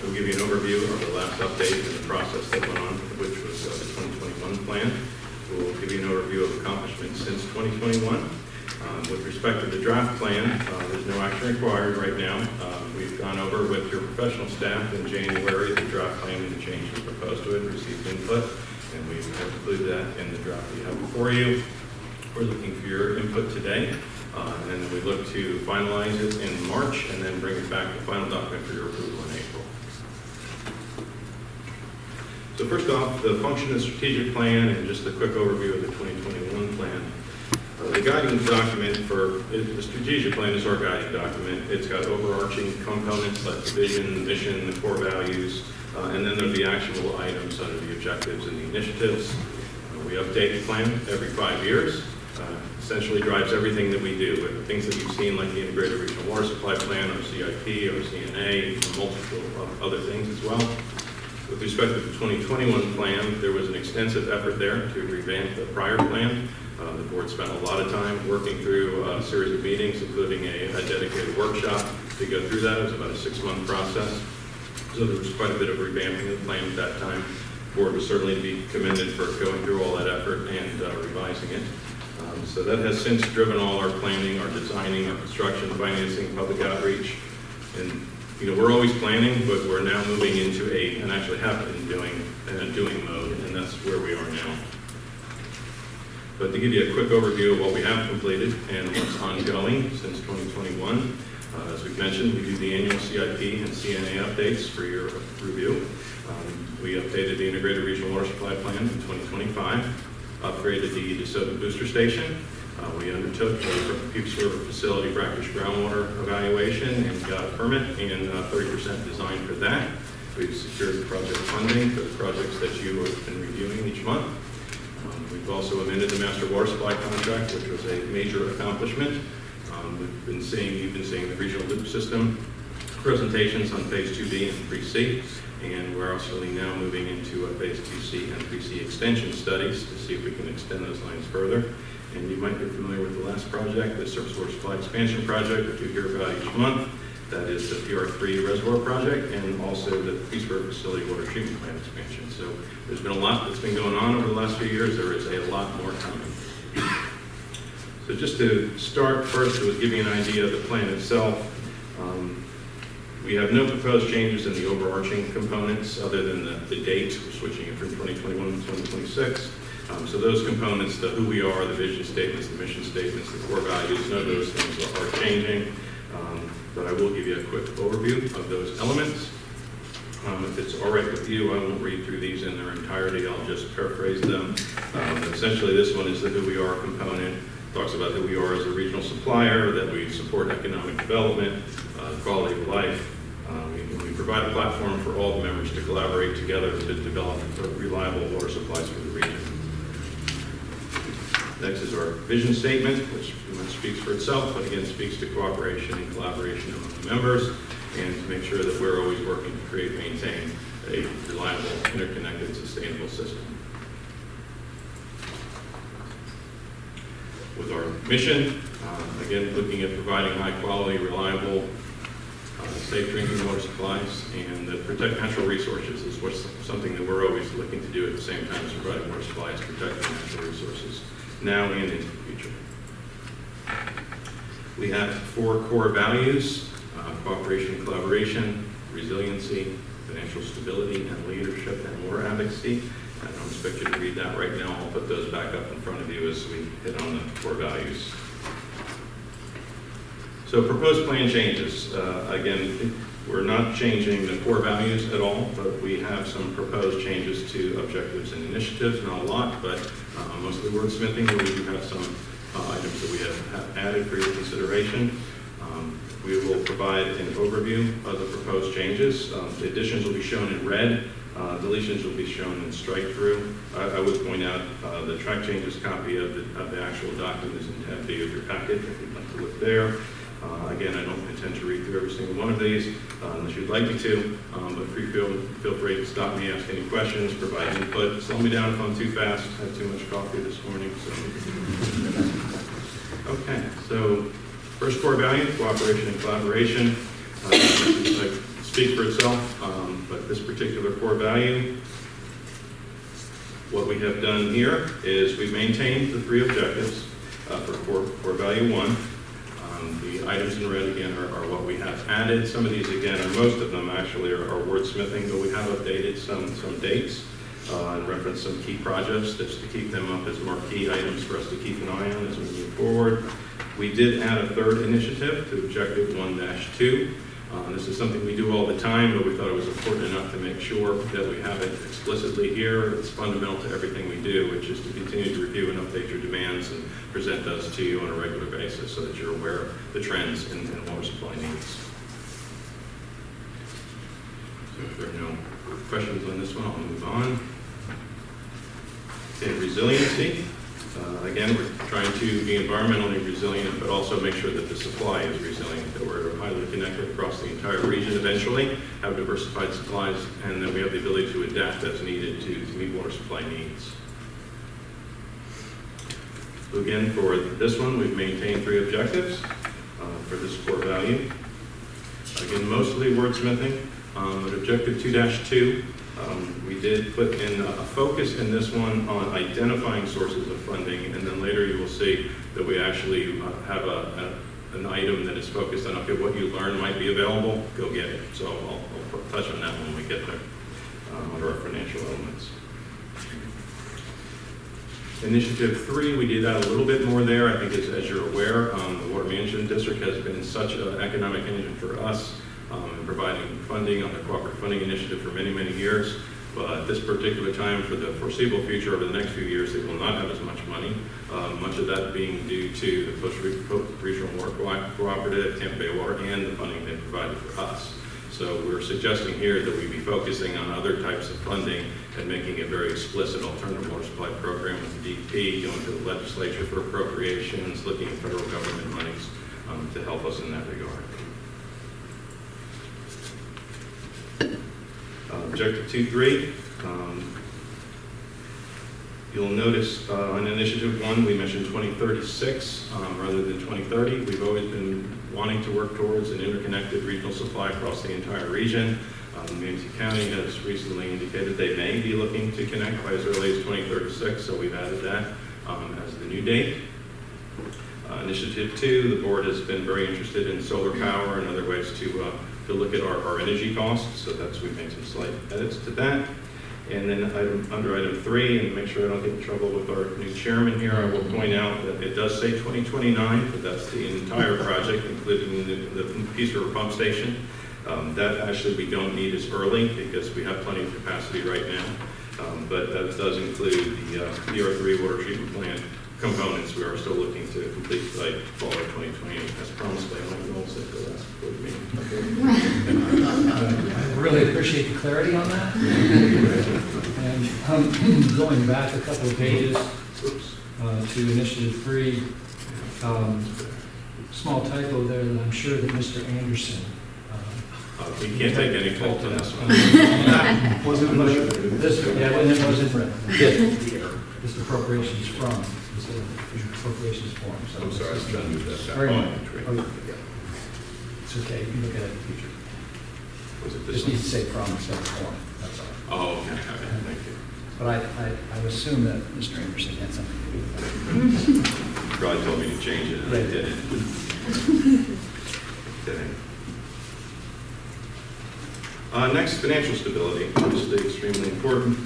We'll give you an overview of the last update and the process that went on, which was the 2021 plan. We'll give you an overview of accomplishments since 2021. With respect to the draft plan, there's no action required right now. We've gone over with your professional staff in January the draft plan and the changes proposed to it, received input, and we've included that in the draft that you have before you. We're looking for your input today, and then we look to finalize it in March and then bring it back to the final document for your approval in April. So first off, the function of the strategic plan and just a quick overview of the 2021 plan. The guiding document for the strategic plan is our guiding document. It's got overarching components like the vision, the mission, the core values, and then there's the actionable items under the objectives and the initiatives. We update the plan every 5 years. Essentially drives everything that we do. With things that you've seen like the Integrated Regional Water Supply Plan, or CIP, or CNA, and multiple other things as well. With respect to the 2021 plan, there was an extensive effort there to revamp the prior plan. The board spent a lot of time working through a series of meetings, including a dedicated workshop to go through that. It was about a 6-month process. So there was quite a bit of revamping of the plan at that time. The board was certainly to be commended for going through all that effort and revising it. So that has since driven all our planning, our designing, our construction, financing, public outreach. And we're always planning, but we're now moving into and actually have been doing mode, and that's where we are now. But to give you a quick overview of what we have completed and what's ongoing since 2021, as we've mentioned, we do the annual CIP and CNA updates for your review. We updated the Integrated Regional Water Supply Plan in 2025, upgraded the DeSoto Booster Station. We undertook a Peeps River facility brackish groundwater evaluation and got a permit and 30% design for that. We've secured the project funding for the projects that you have been reviewing each month. We've also amended the master water supply contract, which was a major accomplishment. You've been seeing the regional loop system presentations on phase 2B and 3C, and we're also now moving into a phase 2C and 3C extension studies to see if we can extend those lines further. And you might be familiar with the last project, the surface water supply expansion project, which you hear about each month. That is the PR3 reservoir project, and also the Peace River facility water treatment plant expansion. So there's been a lot that's been going on over the last few years. There is a lot more coming. So just to start first, was give you an idea of the plan itself. We have no proposed changes in the overarching components other than the date. We're switching it from 2021 to 2026. So those components, the who we are, the vision statements, the mission statements, the core values, none of those things are changing. But I will give you a quick overview of those elements. If it's all right with you, I won't read through these in their entirety. I'll just paraphrase them. Essentially, this one is the who we are component. It talks about who we are as a regional supplier, that we support economic development, quality of life. We provide a platform for all the members to collaborate together to develop reliable water supplies for the region. Next is our vision statement, which pretty much speaks for itself, but again speaks to cooperation and collaboration among the members, and to make sure that we're always working to create and maintain a reliable, interconnected, sustainable system. With our mission, again looking at providing high quality, reliable, safe drinking water supplies, and that protect natural resources is something that we're always looking to do at the same time as providing water supplies, protecting natural resources now and into the future. We have 4 core values: cooperation and collaboration, resiliency, financial stability, and leadership and water advocacy. I don't expect you to read that right now. I'll put those back up in front of you as we hit on the core values. So proposed plan changes. Again, we're not changing the core values at all, but we have some proposed changes to objectives and initiatives. Not a lot, but mostly wordsmithing. We do have some items that we have added for your consideration. We will provide an overview of the proposed changes. The additions will be shown in red. Deletions will be shown in strike through. I would point out the track changes copy of the actual document is in tab B of your packet if you'd like to look there. Again, I don't intend to read through every single one of these unless you'd like me to, but feel free to stop me, ask any questions, provide input. Slow me down if I'm too fast. I had too much coffee this morning. So. Okay, so first core value, cooperation and collaboration. I speak for itself, but this particular core value, what we have done here is we've maintained the 3 objectives for core value 1. The items in red, again, are what we have added. Some of these, again, or most of them actually are wordsmithing, but we have updated some dates and referenced some key projects just to keep them up as marquee items for us to keep an eye on as we move forward. We did add a 3rd initiative to Objective 1-2. This is something we do all the time, but we thought it was important enough to make sure that we have it explicitly here. It's fundamental to everything we do, which is to continue to review and update your demands and present those to you on a regular basis so that you're aware of the trends in water supply needs. So if there are no questions on this one, I'll move on. Okay, resiliency. Again, we're trying to be environmentally resilient, but also make sure that the supply is resilient, that we're highly connected across the entire region eventually, have diversified supplies, and that we have the ability to adapt as needed to meet water supply needs. So again, for this one, we've maintained 3 objectives for this core value. Again, mostly wordsmithing. At Objective 2-2, we did put in a focus in this one on identifying sources of funding, and then later you will see that we actually have an item that is focused on, okay, what you learn might be available, go get it. So I'll touch on that when we get there under our financial elements. Initiative 3, we did that a little bit more there. I think as you're aware, the Water Management District has been such an economic engine for us in providing funding on the Cooperative Funding Initiative for many, many years. But at this particular time, for the foreseeable future, over the next few years, they will not have as much money. Much of that being due to the Post-Regional Water Cooperative, Tampa Bay Water, and the funding they provided for us. So we're suggesting here that we be focusing on other types of funding and making a very explicit alternative water supply program with the DEP, going to the legislature for appropriations, looking at federal government monies to help us in that regard. Objective 2.3, you'll notice on Initiative 1, we mentioned 2036 rather than 2030. We've always been wanting to work towards an interconnected regional supply across the entire region. Manatee County has recently indicated they may be looking to connect by as early as 2036, so we've added that as the new date. Initiative 2, the board has been very interested in solar power and other ways to look at our energy costs, so we've made some slight edits to that. And then under item 3, and make sure I don't get in trouble with our new chairman here, I will point out that it does say 2029, but that's the entire project, including the Peace River pump station. That actually we don't need as early because we have plenty of capacity right now. But that does include the PR3 water treatment plant components. We are still looking to complete by fall of 2028, as promised by Mike Knowles at the last board meeting. I really appreciate the clarity on that. And going back a couple of pages to Initiative 3, small typo there that I'm sure that Mr. Anderson. We can't take any fault on this one. Wasn't This, yeah, and it was in red. This appropriations from, instead of appropriations form. So I'm sorry, I was trying to move that Very back. much. It's okay, you can look at it in the future. Was it this Just one? needs to say from instead of form, that's all. Oh, okay, thank you. But I would assume that Mr. Anderson had something to do with that. You probably told me to change it, and I did it. Okay. Next, financial stability, obviously extremely important.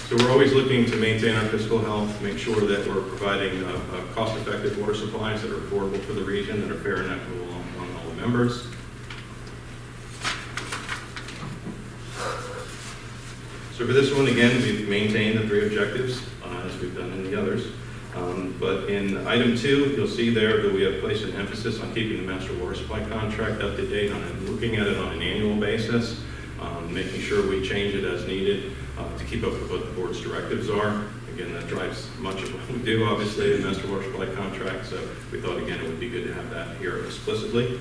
So we're always looking to maintain our fiscal health, make sure that we're providing cost-effective water supplies that are affordable for the region, that are fair and equitable among all the members. So for this one, again, we've maintained the 3 objectives as we've done in the others. But in item 2, you'll see there that we have placed an emphasis on keeping the master water supply contract up to date, looking at it on an annual basis, making sure we change it as needed to keep up with what the board's directives are. Again, that drives much of what we do, obviously, the master water supply contract, so we thought, again, it would be good to have that here explicitly.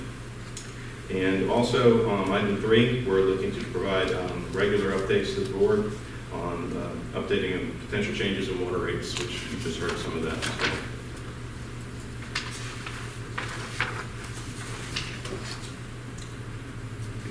And also, item 3, we're looking to provide regular updates to the board on updating and potential changes in water rates, which you just heard some of that as well.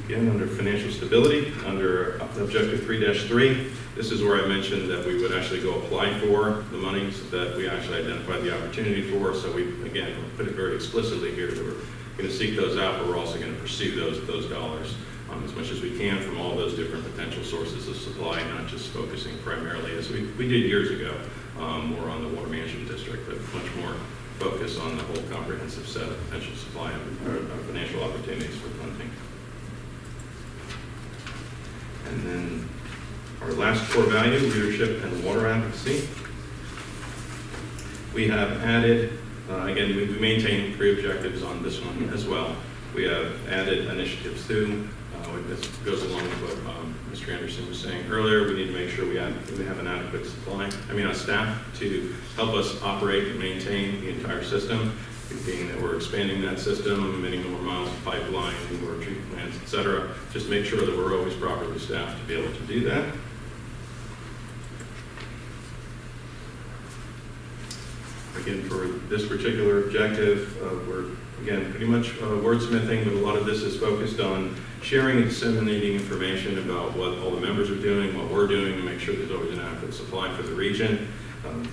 Again, under financial stability, under objective 3-3, this is where I mentioned that we would actually go apply for the monies that we actually identified the opportunity for. So we, again, put it very explicitly here that we're going to seek those out, but we're also going to pursue those dollars as much as we can from all those different potential sources of supply, not just focusing primarily, as we did years ago, more on the water management district, but much more focus on the whole comprehensive set of potential supply of financial opportunities for funding. And then our last core value, leadership and water advocacy. We have added, again, we maintain 3 objectives on this one as well. We have added initiatives too. This goes along with what Mr. Anderson was saying earlier. We need to make sure we have an adequate staff to help us operate and maintain the entire system, being that we're expanding that system, many more miles of pipeline, more treatment plants, et cetera. Just make sure that we're always properly staffed to be able to do that. Again, for this particular objective, we're, again, pretty much wordsmithing, but a lot of this is focused on sharing and disseminating information about what all the members are doing, what we're doing, to make sure there's always an adequate supply for the region.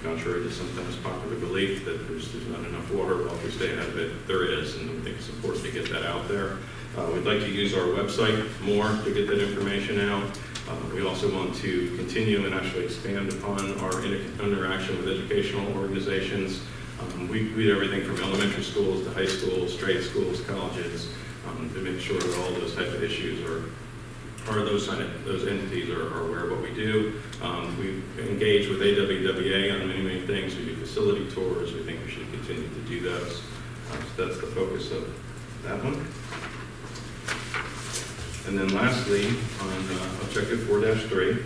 Contrary to sometimes popular belief that there's not enough water, well, if we stay ahead of it, there is, and we think it's important to get that out there. We'd like to use our website more to get that information out. We also want to continue and actually expand upon our interaction with educational organizations. We do everything from elementary schools to high schools, trade schools, colleges, to make sure that all those type of issues those entities are aware of what we do. We engage with AWWA on many things. We do facility tours. We think we should continue to do those. So that's the focus of that one. And then lastly, on objective 4-3,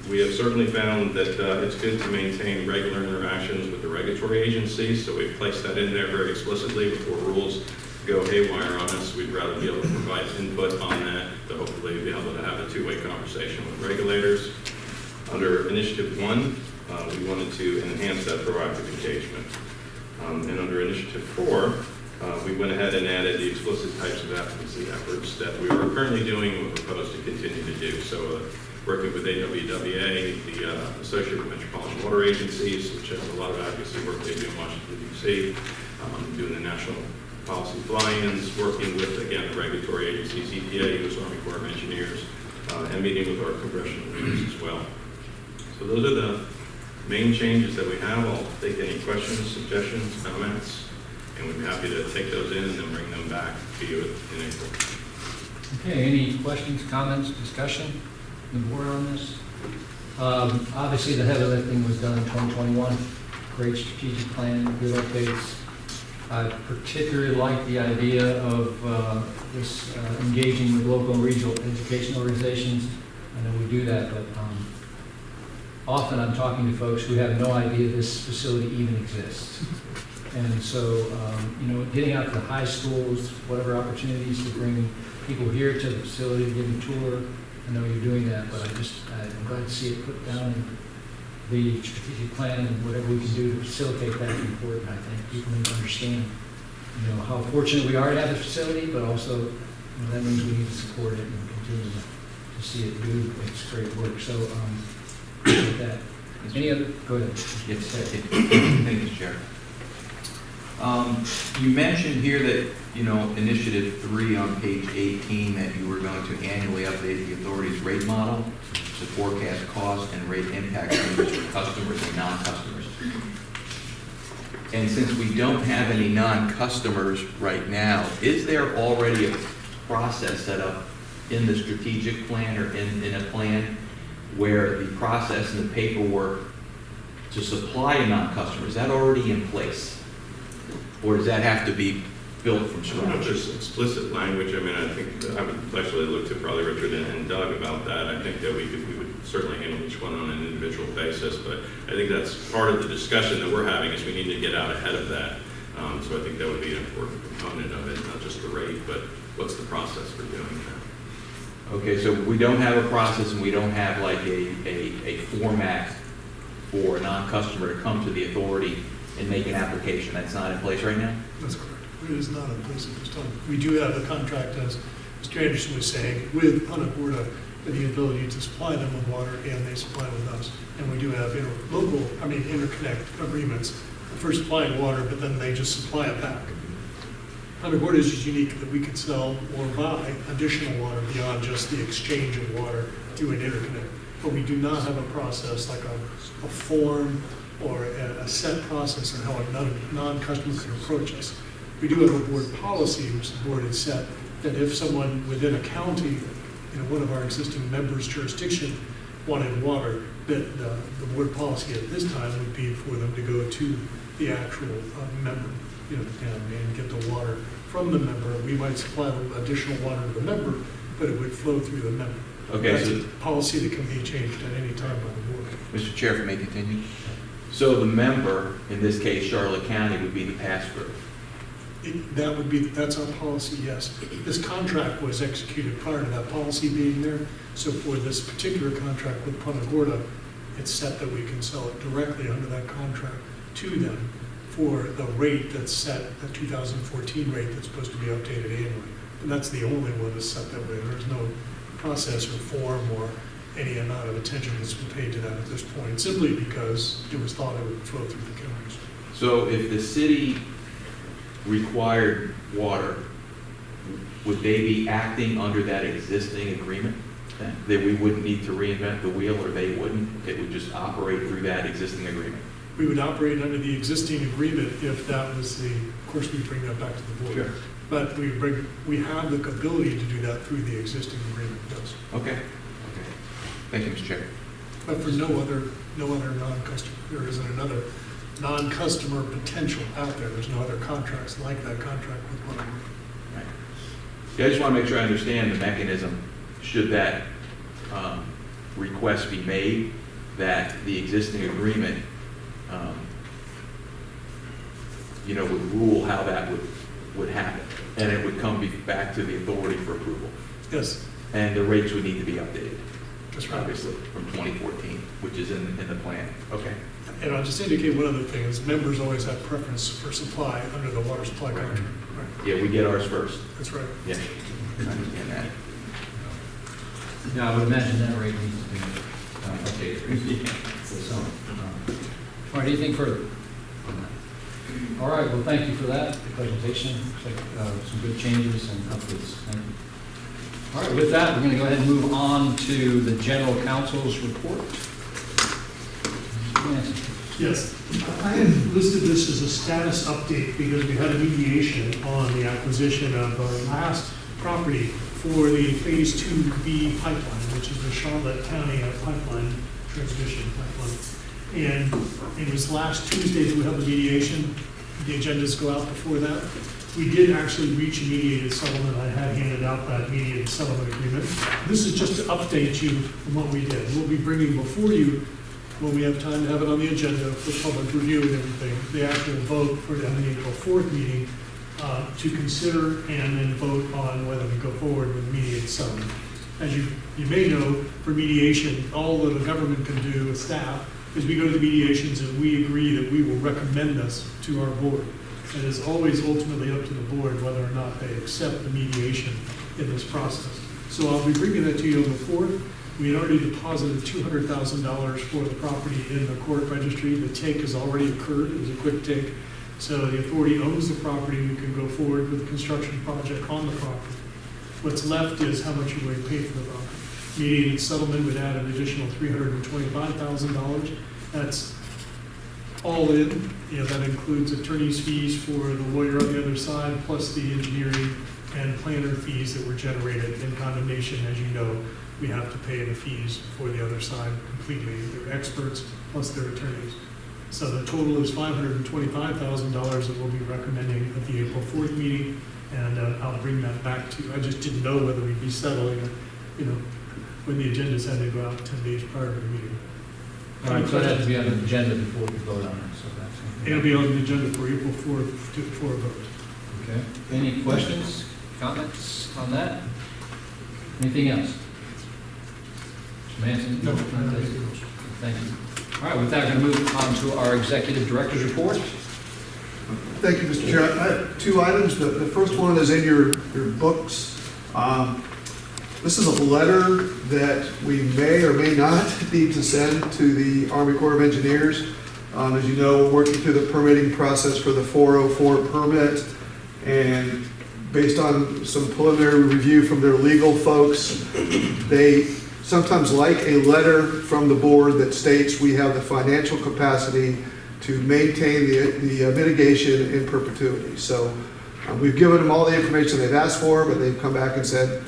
we have certainly found that it's good to maintain regular interactions with the regulatory agencies, so we've placed that in there very explicitly before rules go haywire on us. We'd rather be able to provide input on that to hopefully be able to have a two-way conversation with regulators. Under Initiative 1, we wanted to enhance that proactive engagement. And under Initiative 4, we went ahead and added the explicit types of advocacy efforts that we are currently doing and we propose to continue to do. So working with AWWA, the Associated Metropolitan Water Agencies, which has a lot of advocacy work they do in Washington, D.C., doing the national policy fly-ins, working with, again, the regulatory agencies, EPA, U.S. Army Corps of Engineers, and meeting with our congressional leaders as well. So those are the main changes that we have. I'll take any questions, suggestions, comments, and we'd be happy to take those in and then bring them back to you in April. Okay, any questions, comments, discussion on the board on this? Obviously, the heavy lifting was done in 2021. Great strategic plan, good updates. I particularly like the idea of this engaging with local and regional education organizations. I know we do that, but often I'm talking to folks who have no idea this facility even exists. And so, getting out to the high schools, whatever opportunities to bring people here to the facility, to give them a tour. I know you're doing that, but I'm glad to see it put down in the strategic plan, and whatever we can do to facilitate that is important. I think people need to understand, how fortunate we are to have the facility, but also, that means we need to support it and continue to see it do its great work. So, with that, any other? Go ahead. Yes, thank you, Mr. Chair. You mentioned here that, Initiative 3 on page 18, that you were going to annually update the authority's rate model to forecast cost and rate impact changes for customers and non-customers. And since we don't have any non-customers right now, is there already a process set up in the strategic plan or in a plan where the process and the paperwork to supply a non-customer, is that already in place? Or does that have to be built from I don't know if scratch. there's explicit language. I mean, I think that I would actually look to probably Richard and Doug about that. I think that we would certainly handle each one on an individual basis, but I think that's part of the discussion that we're having is we need to get out ahead of that. So I think that would be an important component of it, not just the rate, but what's the process for doing that. Okay, so we don't have a process and we don't have like a format for a non-customer to come to the authority and make an application. That's not in place right now? That's correct. It is not in place at this time. We do have a contract, as Mr. Anderson was saying, with Manasota for the ability to supply them with water, and they supply with us. And we do have interconnect agreements for supplying water, but then they just supply it back. Manasota is just unique that we could sell or buy additional water beyond just the exchange of water through an interconnect. But we do not have a process like a form or a set process on how a non-customer can approach us. We do have a board policy, which the board has set, that if someone within a county, one of our existing members' jurisdiction wanted water, that the board policy at this time would be for them to go to the actual member, and get the water from the member. We might supply additional water to the member, but it would flow through the member. Okay, That's so a policy that can be changed at any time by the board. Mr. Chair, if I may continue. So the member, in this case Charlotte County, would be the pass-through. That's our policy, yes. This contract was executed prior to that policy being there. So for this particular contract with Punta Gorda, it's set that we can sell it directly under that contract to them for the rate that's set, the 2014 rate that's supposed to be updated annually. And that's the only one that's set that way. There's no process or form or any amount of attention that's been paid to that at this point, simply because it was thought it would flow through the counties. So if the city required water, would they be acting under that existing agreement? Then? That we wouldn't need to reinvent the wheel, or they wouldn't? It would just operate through that existing agreement? We would operate under the existing agreement if that was of course, we bring that back to the board. Sure. But we have the ability to do that through the existing agreement, yes. Okay. Thank you, Mr. Chair. But for no other non-customer, there isn't another non-customer potential out there. There's no other contracts like that contract with one. Right. Yeah, I just want to make sure I understand the mechanism, should that request be made, that the existing agreement, would rule how that would happen, and it would come back to the authority for approval. Yes, And the rates would need to be updated, that's right. obviously, from 2014, which is in the plan. Okay. And I'll just indicate one other thing, is members always have preference for supply under the water supply contract. Right. Yeah, we get ours first. That's right. Yeah, I understand that. Yeah, I would imagine that rate needs to be updated. So, all right, anything further? All right, well, thank you for that, the presentation. Looks like some good changes and updates. Thank you. All right, with that, we're going to go ahead and move on to the general counsel's report. Nancy. Yes, I have listed this as a status update because we had a mediation on the acquisition of our last property for the Phase 2B pipeline, which is the Charlotte County pipeline, transmission pipeline. And it was last Tuesday that we held the mediation. The agendas go out before that. We did actually reach a mediated settlement. I had handed out that mediated settlement agreement. This is just to update you on what we did. We'll be bringing before you, when we have time to have it on the agenda for public review and everything, the actual vote for the April 4th meeting to consider and then vote on whether we go forward with mediated settlement. As you may know, for mediation, all that the government can do with staff is we go to the mediations and we agree that we will recommend this to our board. And it's always ultimately up to the board whether or not they accept the mediation in this process. So I'll be bringing that to you on the 4th. We had already deposited $200,000 for the property in the court registry. The take has already occurred. It was a quick take. So the authority owns the property. We can go forward with the construction project on the property. What's left is how much you would pay for the property. Mediated settlement would add an additional $325,000. That's all in. That includes attorney's fees for the lawyer on the other side, plus the engineering and planner fees that were generated in condemnation. As you know, we have to pay the fees for the other side completely. They're experts plus their attorneys. So the total is $525,000 that we'll be recommending at the April 4th meeting, and I'll bring that back to you. I just didn't know whether we'd be settling it, when the agendas had to go out 10 days prior to the meeting. All right, so it has to be on the agenda before we vote on it, so that's. It'll be on the agenda for April 4th for a vote. Okay. Any questions, comments on that? Anything else? Mr. Manson? No. Thank you. All right, with that, we're going to move on to our executive director's report. Thank you, Mr. Chair. I have two items. The first one is in your books. This is a letter that we may or may not need to send to the Army Corps of Engineers. As you know, we're working through the permitting process for the 404 permit, and based on some preliminary review from their legal folks, they sometimes like a letter from the board that states we have the financial capacity to maintain the mitigation in perpetuity. So we've given them all the information they've asked for, but they've come back and said,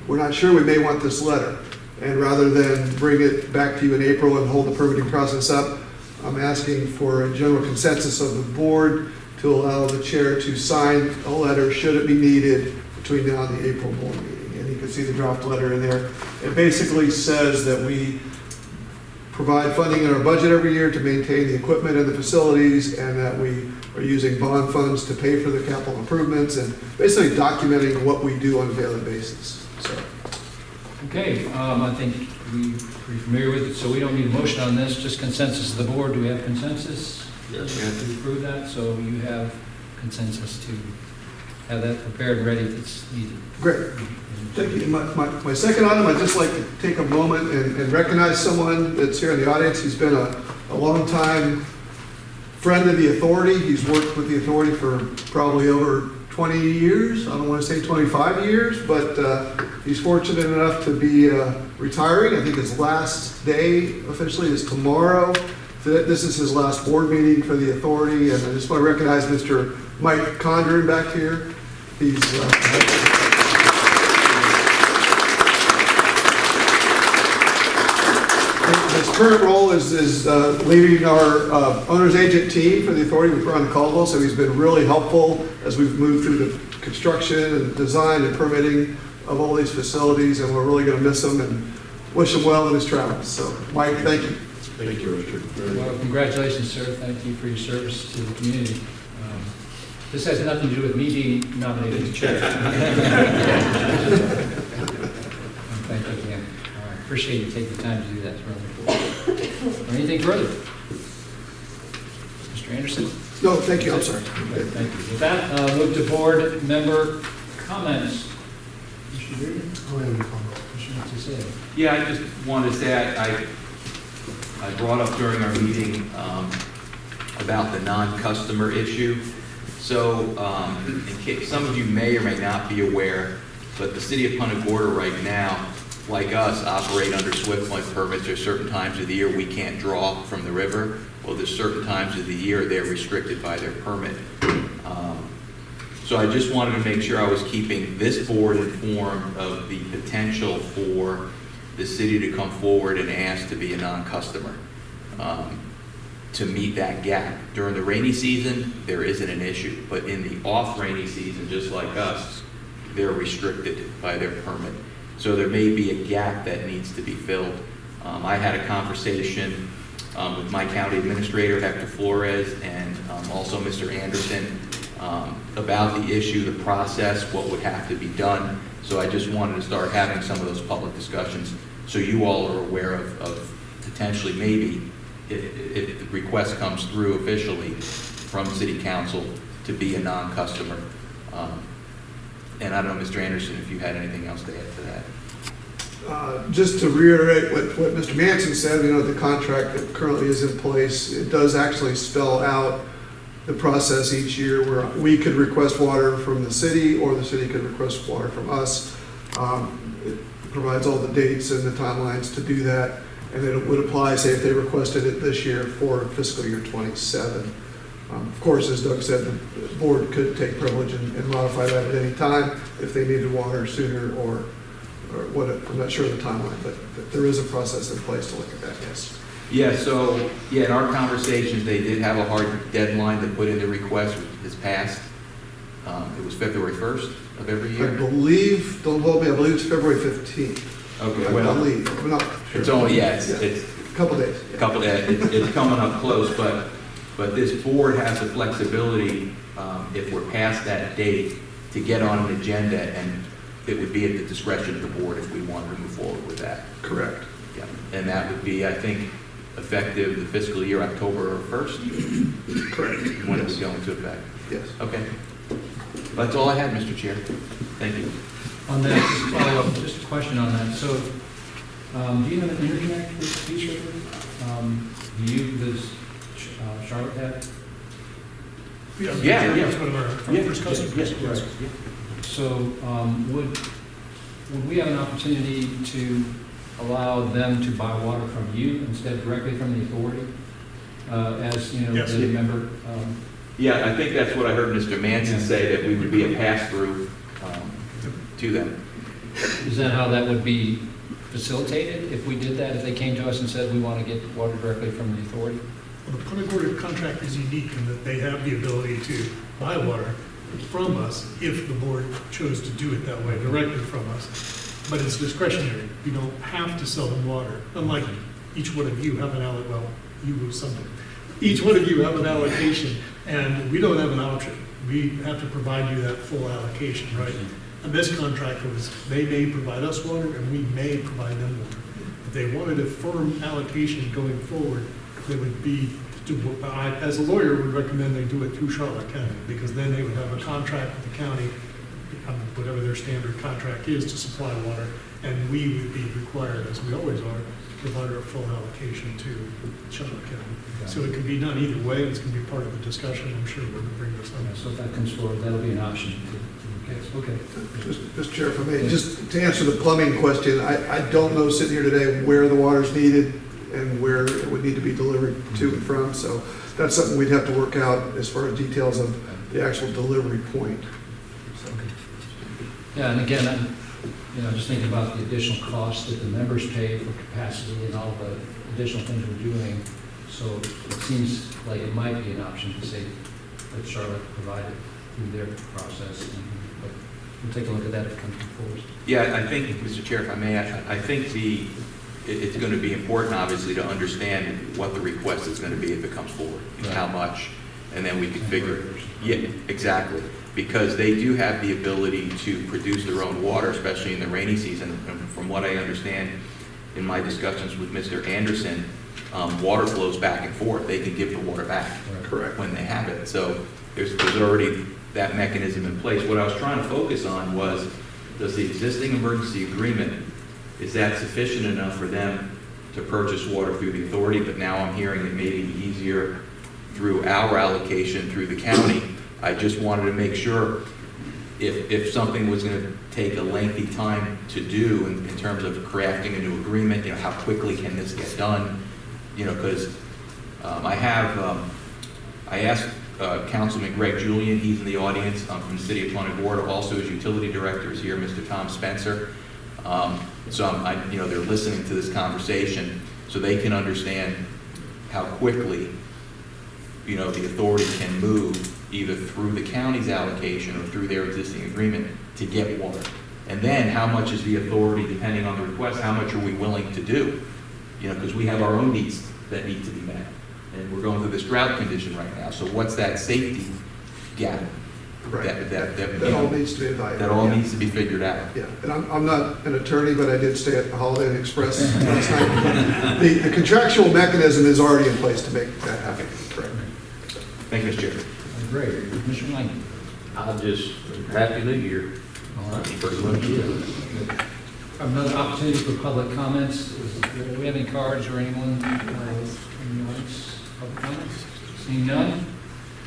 we're not sure, we may want this letter. And rather than bring it back to you in April and hold the permitting process up, I'm asking for a general consensus of the board to allow the chair to sign a letter should it be needed between now and the April board meeting. And you can see the draft letter in there. It basically says that we provide funding in our budget every year to maintain the equipment and the facilities, and that we are using bond funds to pay for the capital improvements, and basically documenting what we do on a daily basis. So. Okay, I think we're pretty familiar with it, so we don't need a motion on this, just consensus of the board. Do we have consensus? Yes. To approve that, so you have consensus to have that prepared and ready if it's needed. Great. Thank you. My second item, I'd just like to take a moment and recognize someone that's here in the audience. He's been a long-time friend of the authority. He's worked with the authority for probably over 20 years. I don't want to say 25 years, but he's fortunate enough to be retiring. I think his last day officially is tomorrow. This is his last board meeting for the authority, and I just want to recognize Mr. Mike Condren back here. He's his current role is leading our owner's agent team for the authority with Ron Caldwell, so he's been really helpful as we've moved through the construction and design and permitting of all these facilities, and we're really going to miss him and wish him well in his travels. So, Mike, thank you. Thank you, Richard. Well, congratulations, sir. Thank you for your service to the community. This has nothing to do with me being nominated as chair. Thank you again. All right. Appreciate you taking the time to do that. It's really important. Anything further? Mr. Anderson? No, thank you. I'm sorry. Okay, thank you. With that, move to board member comments. Mr. Reardon? What do you want to say? Yeah, I just wanted to say I brought up during our meeting about the non-customer issue. So in case some of you may or may not be aware, but the city of Punta Gorda right now, like us, operate under SWIFT point permits. There's certain times of the year we can't draw from the river. Well, there's certain times of the year they're restricted by their permit. So I just wanted to make sure I was keeping this board informed of the potential for the city to come forward and ask to be a non-customer to meet that gap. During the rainy season, there isn't an issue, but in the off-rainy season, just like us, they're restricted by their permit. So there may be a gap that needs to be filled. I had a conversation with my county administrator, Hector Flores, and also Mr. Anderson about the issue, the process, what would have to be done. So I just wanted to start having some of those public discussions so you all are aware of potentially maybe if the request comes through officially from City Council to be a non-customer. And I don't know, Mr. Anderson, if you had anything else to add to that. Just to reiterate what Mr. Manson said, the contract that currently is in place, it does actually spell out the process each year where we could request water from the city or the city could request water from us. It provides all the dates and the timelines to do that, and it would apply, say, if they requested it this year for fiscal year 27. Of course, as Doug said, the board could take privilege and modify that at any time if they needed water sooner or what. I'm not sure of the timeline, but there is a process in place to look at that, yes. Yeah, so, in our conversations, they did have a hard deadline to put in the request, which has passed. It was February 1st of every I year. believe, don't hold me, I believe it's February 15th. Okay, I well, believe, I'm not sure. it's only, it's A couple days. a couple, it's coming up close, but this board has the flexibility, if we're past that date, to get on an agenda, and it would be at the discretion of the board if we wanted to move forward with that. Correct. Yeah, and that would be, I think, effective the fiscal year October 1st, Correct. when it would go into effect. Yes. Okay. That's all I had, Mr. Chair. Thank you. On that, just to follow up, just a question on that. So, do you have an interconnect with Peace River? Does Charlotte have? Yeah. That's one of our first customers. Yes. So, would we have an opportunity to allow them to buy water from you instead directly from the authority? As, you know, Yes. as a member? Yeah, I think that's what I heard Mr. Manson say, that we would be a pass-through to them. Is that how that would be facilitated if we did that? If they came to us and said, we want to get water directly from the authority? Well, the Punta Gorda contract is unique in that they have the ability to buy water from us if the board chose to do it that way, directly from us. But it's discretionary. We don't have to sell them water, unlike each one of you have an allocation, well, you will someday. Each one of you have an allocation, and we don't have an option. We have to provide you that full allocation, right? And this contract was, they may provide us water, and we may provide them water. If they wanted a firm allocation going forward, they would be, I, as a lawyer, would recommend they do it through Charlotte County, because then they would have a contract with the county, whatever their standard contract is, to supply water, and we would be required, as we always are, to provide a full allocation to Charlotte County. So it could be done either way, it's going to be part of the discussion, I'm sure we're going to bring this up. So if that comes forward, that'll be an option to the case. Okay. Mr. Chair, if I may, just to answer the plumbing question, I don't know sitting here today where the water's needed and where it would need to be delivered to and from, so that's something we'd have to work out as far as details of the actual delivery point. So, Yeah, and again, I'm, just thinking about the additional costs that the members pay for capacity and all the additional things we're doing. So it seems like it might be an option to say, let Charlotte provide it through their process. But we'll take a look at that if it comes forward. Yeah, I think, Mr. Chair, if I may, I think it's going to be important, obviously, to understand what the request is going to be if it comes forward, and how much, and then we can figure. Yeah, exactly, because they do have the ability to produce their own water, especially in the rainy season. And from what I understand in my discussions with Mr. Anderson, water flows back and forth. They can give the water back Correct. when they have it. So there's already that mechanism in place. What I was trying to focus on was, does the existing emergency agreement, is that sufficient enough for them to purchase water through the authority? But now I'm hearing it may be easier through our allocation through the county. I just wanted to make sure if something was going to take a lengthy time to do in terms of crafting a new agreement, how quickly can this get done? Because I asked Councilman Greg Julian, he's in the audience, from the city of Punta Gorda, also his utility director is here, Mr. Tom Spencer. So they're listening to this conversation so they can understand how quickly, the authority can move either through the county's allocation or through their existing agreement to get water. And then how much is the authority, depending on the request, how much are we willing to do? Because we have our own needs that need to be met. And we're going through this drought condition right now. So what's that safety gap? Right. That all needs to be evaluated. That all needs to be figured out. Yeah, and I'm not an attorney, but I did stay at the Holiday Inn Express last night. The contractual mechanism is already in place to make that happen. Correct. Thank you, Mr. Chair. Great. Commissioner Lang. I'll just, Happy New Year. All right. First one. Another opportunity for public comments. Do we have any cards or anyone? Anyone else? Public comments? Seeing none.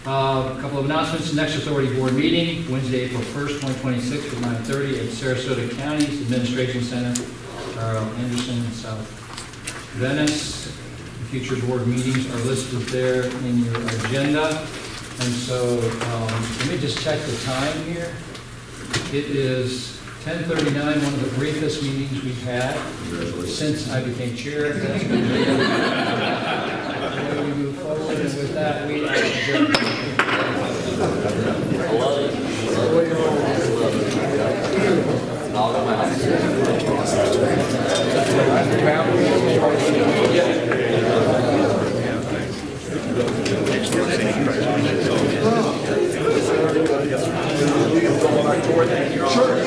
A couple of announcements. Next Authority Board meeting, Wednesday, April 1st, 2026, at 9:30 at Sarasota County's Administration Center, Anderson, South Venice. The future board meetings are listed there in your agenda. And so let me just check the time here. It is 10:39, one of the briefest meetings we've had since I became chair. That's been we move forward, and with that, we are adjourned. Sure.